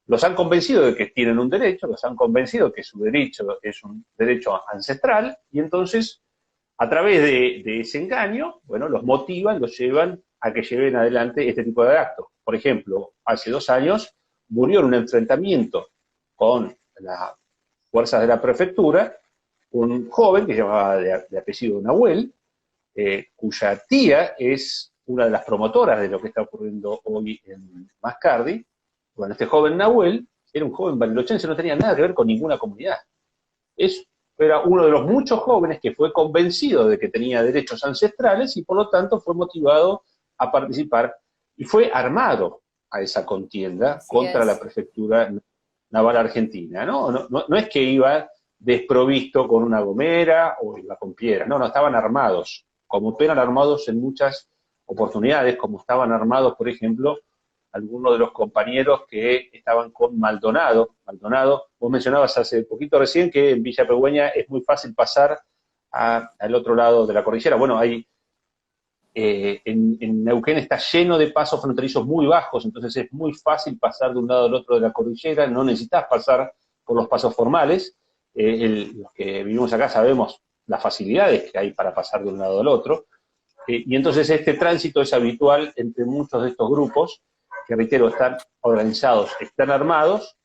Los han convencido de que tienen un derecho, los han convencido que su derecho es un derecho ancestral, y entonces, a través de ese engaño, bueno, los motivan, los llevan a que lleven adelante este tipo de actos. Por ejemplo, hace 2 años murió en un enfrentamiento con las fuerzas de la prefectura un joven que se llamaba de apellido Nahuel, cuya tía es una de las promotoras de lo que está ocurriendo hoy en Mascardi. Bueno, este joven Nahuel era un joven barilochense, no tenía nada que ver con ninguna comunidad. Era uno de los muchos jóvenes que fue convencido de que tenía derechos ancestrales y por lo tanto fue motivado a participar y fue armado a esa contienda Así contra es. la prefectura naval argentina. No es que iba desprovisto con una gomera o iba con piedras, no, estaban armados, como eran armados en muchas oportunidades, como estaban armados, por ejemplo, algunos de los compañeros que estaban con Maldonado. Maldonado, vos mencionabas hace poquito recién que en Villa Pegüeña es muy fácil pasar al otro lado de la cordillera. Bueno, hay en Neuquén está lleno de pasos fronterizos muy bajos, entonces es muy fácil pasar de un lado al otro de la cordillera, no necesitas pasar por los pasos formales. Los que vivimos acá sabemos las facilidades que hay para pasar de un lado al otro, y entonces este tránsito es habitual entre muchos de estos grupos, que reitero, están organizados, están armados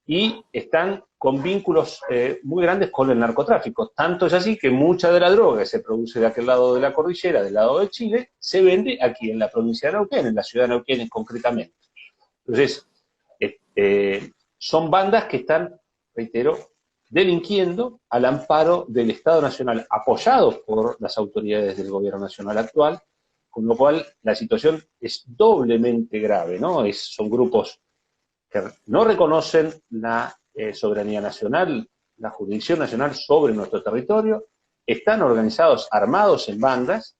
y están con vínculos muy grandes con el narcotráfico. Tanto es así que mucha de la droga que se produce de aquel lado de la cordillera, del lado de Chile, se vende aquí en la provincia de Neuquén, en la ciudad de Neuquén concretamente. Entonces, son bandas que están, reitero, delinquiendo al amparo del Estado Nacional, apoyados por las autoridades del gobierno nacional actual, con lo cual la situación es doblemente grave, ¿no? Son grupos que no reconocen la soberanía nacional, la jurisdicción nacional sobre nuestro territorio, están organizados, armados en bandas,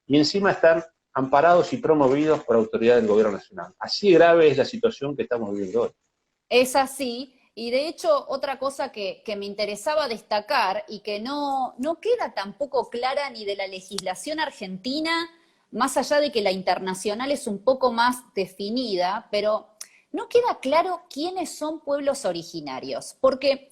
y encima están amparados y promovidos por autoridades del gobierno nacional. Así grave es la situación que estamos viviendo hoy. Es así, Y de hecho, otra cosa que me interesaba destacar y que no queda tampoco clara ni de la legislación argentina, más allá de que la internacional es un poco más definida, pero no queda claro quiénes son pueblos originarios, porque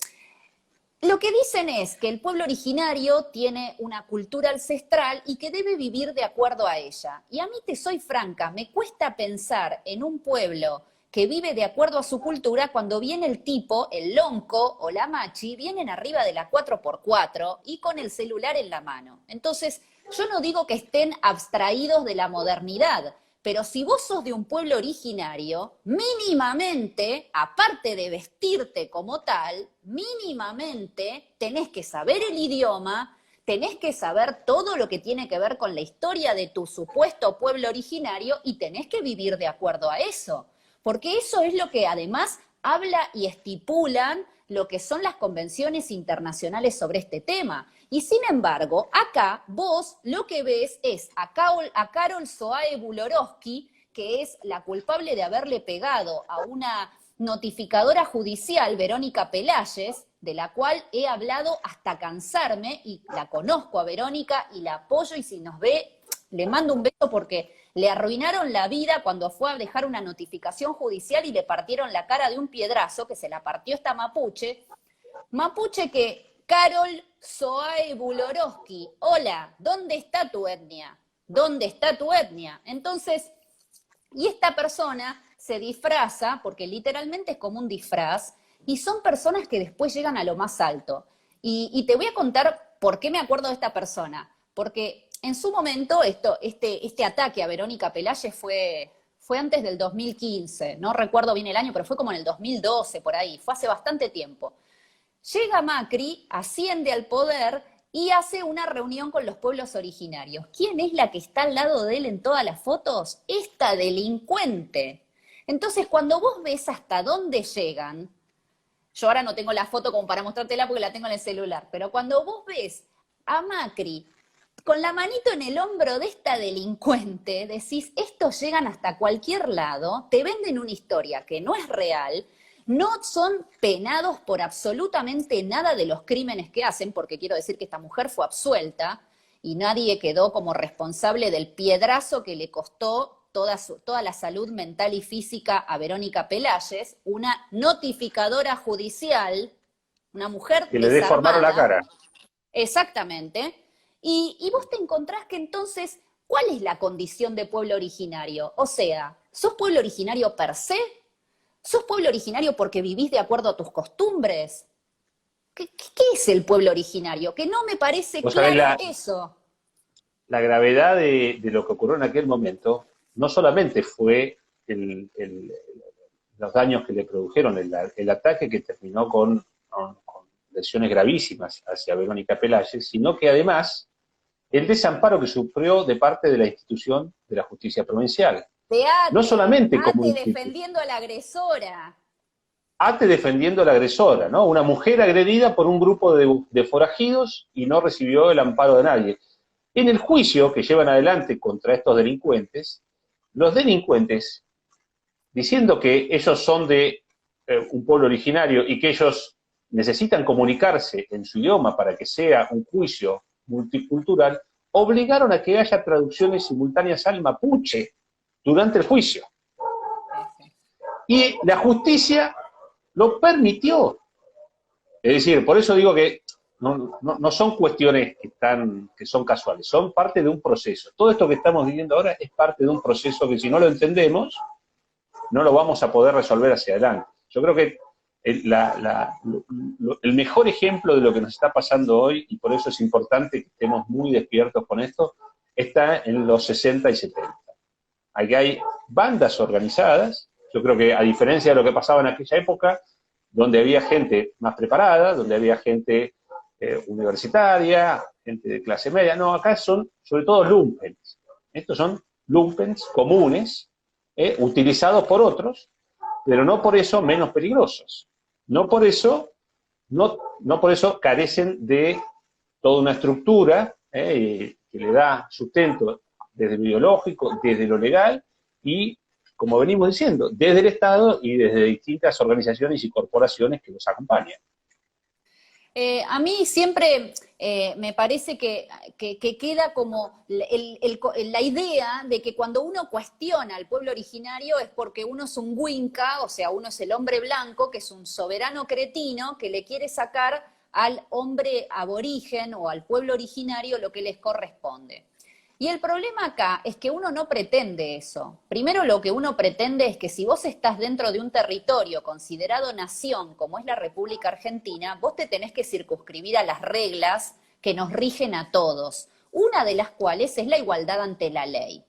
lo que dicen es que el pueblo originario tiene una cultura ancestral y que debe vivir de acuerdo a ella. Y a mí, te soy franca, me cuesta pensar en un pueblo que vive de acuerdo a su cultura cuando viene el tipo, el lonco o la machi, vienen arriba de la 4x4 y con el celular en la mano. Entonces, yo no digo que estén abstraídos de la modernidad, pero si vos sos de un pueblo originario, mínimamente, aparte de vestirte como tal, mínimamente tenés que saber el idioma, tenés que saber todo lo que tiene que ver con la historia de tu supuesto pueblo originario y tenés que vivir de acuerdo a eso. Porque eso es lo que además habla y estipulan lo que son las convenciones internacionales sobre este tema. Y sin embargo, acá vos lo que ves es a Carol Soae Bulorowski, que es la culpable de haberle pegado a una notificadora judicial, Verónica Pelayes, de la cual he hablado hasta cansarme, y la conozco a Verónica y la apoyo, y si nos ve, le mando un beso porque le arruinaron la vida cuando fue a dejar una notificación judicial y le partieron la cara de un piedrazo, que se la partió esta mapuche. Mapuche que Carol Soae Bulorowski, hola, ¿dónde está tu etnia? ¿Dónde está tu etnia? Entonces, y esta persona se disfraza, porque literalmente es como un disfraz, y son personas que después llegan a lo más alto. Y te voy a contar por qué me acuerdo de esta persona. Porque en su momento este ataque a Verónica Pelayes fue antes del 2015, no recuerdo bien el año, pero fue como en el 2012, por ahí, fue hace bastante tiempo. Llega Macri, asciende al poder y hace una reunión con los pueblos originarios. ¿Quién es la que está al lado de él en todas las fotos? Esta delincuente. Entonces, cuando vos ves hasta dónde llegan, yo ahora no tengo la foto como para mostrártela porque la tengo en el celular, pero cuando vos ves a Macri con la manito en el hombro de esta delincuente, decís, estos llegan hasta cualquier lado, te venden una historia que no es real, no son penados por absolutamente nada de los crímenes que hacen, porque quiero decir que esta mujer fue absuelta y nadie quedó como responsable del piedrazo que le costó toda la salud mental y física a Verónica Pelayes, una notificadora judicial, una mujer Que le deformaron la cara. Exactamente. Y vos te encontrás que entonces, ¿cuál es la condición de pueblo originario? O sea, ¿sos pueblo originario per se? ¿Sos pueblo originario porque vivís de acuerdo a tus costumbres? ¿Qué es el pueblo originario? Que no me parece claro eso. La gravedad de lo que ocurrió en aquel momento no solamente fue los daños que le produjeron, el ataque que terminó con lesiones gravísimas hacia Verónica Pelayes, sino que además el desamparo que sufrió de parte de la institución de la justicia provincial. No solamente como defendiendo a la agresora. ATE defendiendo a la agresora, ¿no? Una mujer agredida por un grupo de forajidos y no recibió el amparo de nadie. En el juicio que llevan adelante contra estos delincuentes, los delincuentes, diciendo que ellos son de un pueblo originario y que ellos necesitan comunicarse en su idioma para que sea un juicio multicultural, obligaron a que haya traducciones simultáneas al mapuche durante el juicio. Y la justicia lo permitió. Es decir, por eso digo que no son cuestiones que son casuales, son parte de un proceso. Todo esto que estamos viviendo ahora es parte de un proceso que si no lo entendemos, no lo vamos a poder resolver hacia adelante. Yo creo que el mejor ejemplo de lo que nos está pasando hoy, y por eso es importante que estemos muy despiertos con esto, está en los 60 y 70. Aquí hay bandas organizadas, yo creo que a diferencia de lo que pasaba en aquella época, donde había gente más preparada, donde había gente universitaria, gente de clase media, no, acá son sobre todo lumpens. Estos son lumpens comunes, utilizados por otros, pero no por eso menos peligrosos. No por eso carecen de toda una estructura que le da sustento desde lo biológico, desde lo legal, y como venimos diciendo, desde el Estado y desde distintas organizaciones y corporaciones que nos acompañan. A mí siempre me parece que queda como la idea de que cuando uno cuestiona al pueblo originario es porque uno es un winca, o sea, uno es el hombre blanco, que es un soberano cretino que le quiere sacar al hombre aborigen o al pueblo originario lo que les corresponde. Y el problema acá es que uno no pretende eso. Primero, lo que uno pretende es que si vos estás dentro de un territorio considerado nación, como es la República Argentina, vos te tenés que circunscribir a las reglas que nos rigen a todos, una de las cuales es la igualdad ante la ley.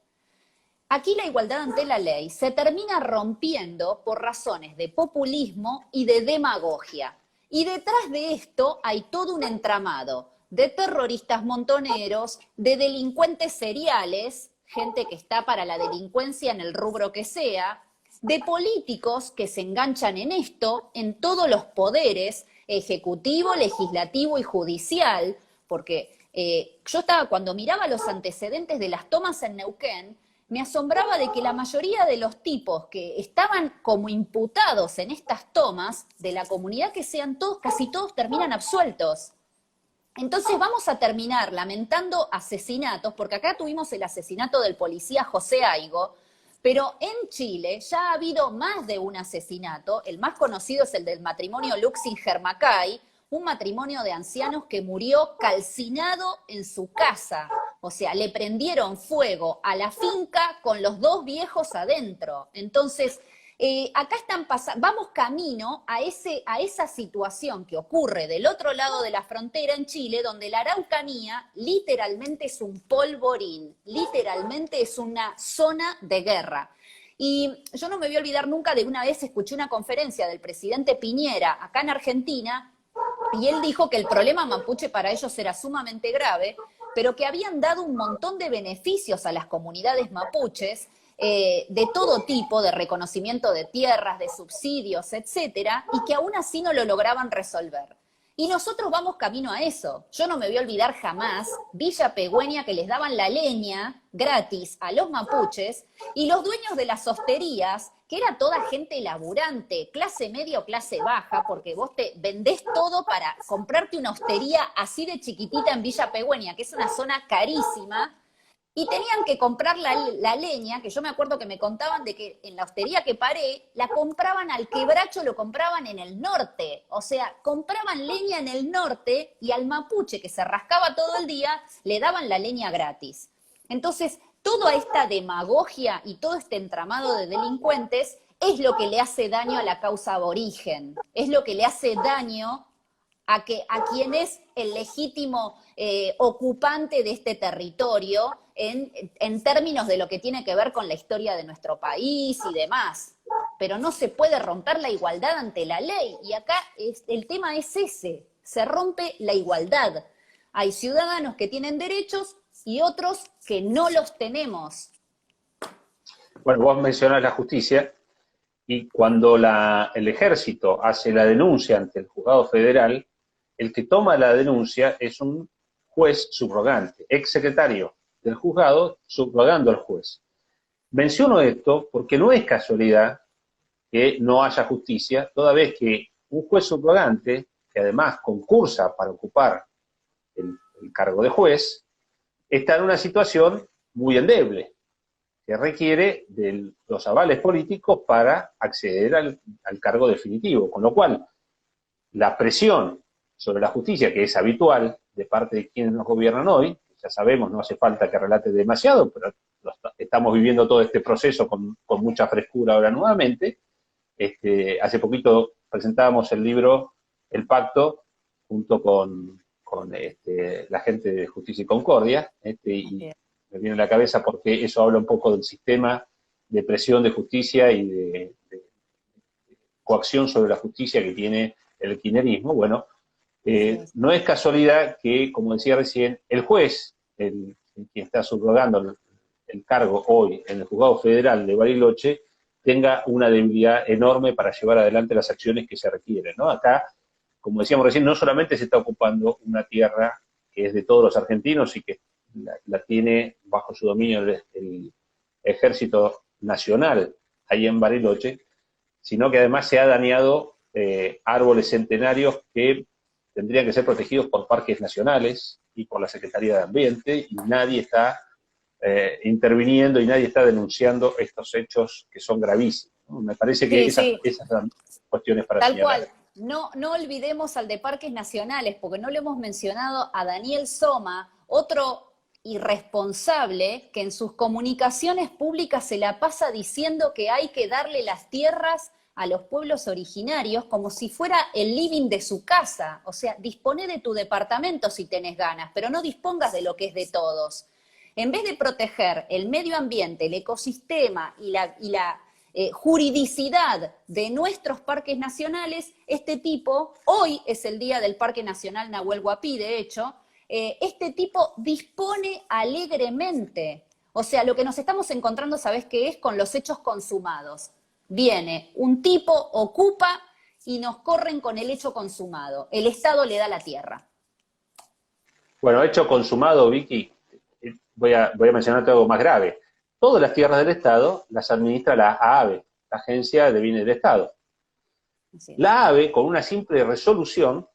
Aquí la igualdad ante la ley se termina rompiendo por razones de populismo y de demagogia. Y detrás de esto hay todo un entramado de terroristas montoneros, de delincuentes seriales, gente que está para la delincuencia en el rubro que sea, de políticos que se enganchan en esto, en todos los poderes, ejecutivo, legislativo y judicial, porque yo estaba, cuando miraba los antecedentes de las tomas en Neuquén, me asombraba de que la mayoría de los tipos que estaban como imputados en estas tomas, de la comunidad que sean todos, casi todos terminan absueltos. Entonces vamos a terminar lamentando asesinatos, porque acá tuvimos el asesinato del policía José Aigo, pero en Chile ya ha habido más de un asesinato. El más conocido es el del matrimonio Luxinger-Macay, un matrimonio de ancianos que murió calcinado en su casa. O sea, le prendieron fuego a la finca con los dos viejos adentro. Entonces, acá vamos camino a esa situación que ocurre del otro lado de la frontera en Chile, donde la Araucanía literalmente es un polvorín, literalmente es una zona de guerra. Y yo no me voy a olvidar nunca de una vez escuché una conferencia del presidente Piñera acá en Argentina, y él dijo que el problema mapuche para ellos era sumamente grave, pero que habían dado un montón de beneficios a las comunidades mapuches, de todo tipo, de reconocimiento de tierras, de subsidios, etcétera, y que aún así no lo lograban resolver. Y nosotros vamos camino a eso. Yo no me voy a olvidar jamás Villa Pegüeña, que les daban la leña gratis a los mapuches, y los dueños de las hosterías, que era toda gente laburante, clase media o clase baja, porque vos te vendés todo para comprarte una hostería así de chiquitita en Villa Pegüeña, que es una zona carísima, y tenían que comprar la leña, que yo me acuerdo que me contaban de que en la hostería que paré, la compraban al quebracho, lo compraban en el norte. O sea, compraban leña en el norte y al mapuche que se rascaba todo el día, le daban la leña gratis. Entonces, toda esta demagogia y todo este entramado de delincuentes es lo que le hace daño a la causa aborigen, es lo que le hace daño a quien es el legítimo ocupante de este territorio en términos de lo que tiene que ver con la historia de nuestro país y demás. Pero no se puede romper la igualdad ante la ley. Y acá el tema es ese, se rompe la igualdad. Hay ciudadanos que tienen derechos y otros que no los tenemos. Bueno, vos mencionás la justicia, y cuando el ejército hace la denuncia ante el juzgado federal, el que toma la denuncia es un juez subrogante, exsecretario del juzgado subrogando al juez. Menciono esto porque no es casualidad que no haya justicia, toda vez que un juez subrogante, que además concursa para ocupar el cargo de juez, está en una situación muy endeble, que requiere de los avales políticos para acceder al cargo definitivo, con lo cual la presión sobre la justicia, que es habitual de parte de quienes nos gobiernan hoy, ya sabemos, no hace falta que relate demasiado, pero estamos viviendo todo este proceso con mucha frescura ahora nuevamente. Hace poquito presentábamos el libro El Pacto, junto con la gente de Justicia y Concordia, y me viene a la cabeza porque eso habla un poco del sistema de presión de justicia y de coacción sobre la justicia que tiene el kirchnerismo. Bueno, no es casualidad que, como decía recién, el juez, el quien está subrogando el cargo hoy en el Juzgado Federal de Bariloche, tenga una debilidad enorme para llevar adelante las acciones que se requieren, ¿no? Acá, como decíamos recién, no solamente se está ocupando una tierra que es de todos los argentinos y que la tiene bajo su dominio el Ejército Nacional ahí en Bariloche, sino que además se ha dañado árboles centenarios que tendrían que ser protegidos por parques nacionales y por la Secretaría de Ambiente, y nadie está interviniendo y nadie está denunciando estos hechos que son gravísimos, ¿no? Me parece que esas son cuestiones para Tal señalar. cual. No olvidemos al de Parques Nacionales, porque no le hemos mencionado a Daniel Soma, otro irresponsable que en sus comunicaciones públicas se la pasa diciendo que hay que darle las tierras a los pueblos originarios como si fuera el living de su casa. O sea, dispone de tu departamento si tenés ganas, pero no dispongas de lo que es de todos. En vez de proteger el medio ambiente, el ecosistema y la juridicidad de nuestros parques nacionales, este tipo, hoy es el día del Parque Nacional Nahuel Huapi, de hecho, este tipo dispone alegremente. O sea, lo que nos estamos encontrando, ¿sabés qué es? Con los hechos consumados. Viene un tipo, ocupa y nos corren con el hecho consumado. El Estado le da la tierra. Bueno, hecho consumado, Vicky, voy a mencionarte algo más grave. Todas las tierras del Estado las administra la AAVE, la Agencia de Bienes del Estado. La AAVE, con una simple resolución,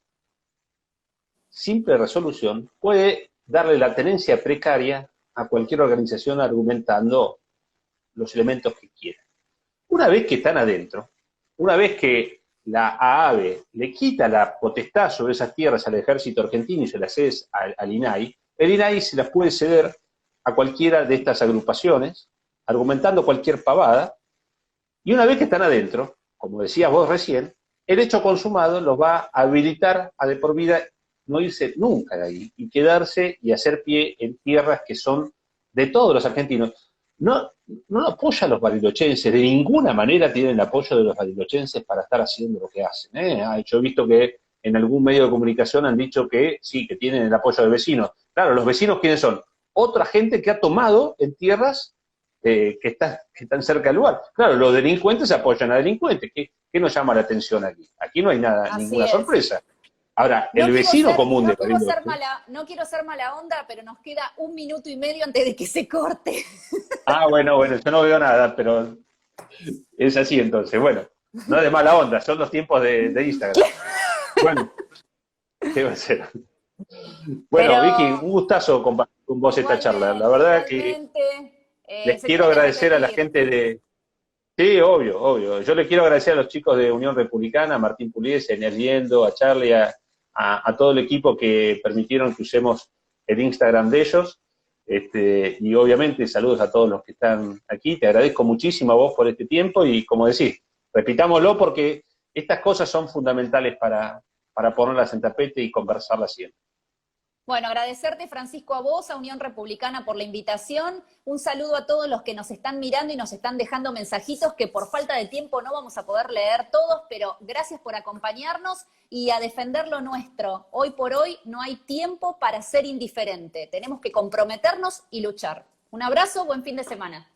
puede darle la tenencia precaria a cualquier organización argumentando los elementos que quiera. Una vez que están adentro, una vez que la AAVE le quita la potestad sobre esas tierras al ejército argentino y se las cede al INAI, el INAI se las puede ceder a cualquiera de estas agrupaciones, argumentando cualquier pavada, y una vez que están adentro, como decías vos recién, el hecho consumado los va a habilitar a de por vida no irse nunca de ahí, y quedarse y hacer pie en tierras que son de todos los argentinos. No apoya a los barilochenses, de ninguna manera tienen el apoyo de los barilochenses para estar haciendo lo que hacen, ¿eh? Yo he visto que en algún medio de comunicación han dicho que sí, que tienen el apoyo de vecinos. Claro, los vecinos, ¿quiénes son? Otra gente que ha tomado en tierras que están cerca del lugar. Claro, los delincuentes apoyan a delincuentes. ¿Qué nos llama la atención aquí? Aquí no hay nada, ninguna sorpresa. Ahora, el vecino común de Bariloche... No quiero ser mala onda, pero nos queda 1 minuto y medio antes de que se corte. Bueno, yo no veo nada, pero es así entonces. Bueno, no es de mala onda, son los tiempos de Instagram. Bueno, ¿qué va a ser? Bueno, pero, Vicky, un gustazo compartir con vos esta charla. La verdad que les quiero agradecer a la gente de... Sí, obvio. Yo le quiero agradecer a los chicos de Unión Republicana, a Martín Puliese, a Inés Liendo, a Charlie, a todo el equipo que permitieron que usemos el Instagram de ellos. Y obviamente saludos a todos los que están aquí. Te agradezco muchísimo a vos por este tiempo y, como decís, repitámoslo porque estas cosas son fundamentales para ponerlas en tapete y conversarlas siempre. Bueno, agradecerte, Francisco, a vos, a Unión Republicana, por la invitación. Un saludo a todos los que nos están mirando y nos están dejando mensajitos que por falta de tiempo no vamos a poder leer todos, pero gracias por acompañarnos y a defender lo nuestro. Hoy por hoy no hay tiempo para ser indiferente. Tenemos que comprometernos y luchar. Un abrazo, buen fin de semana.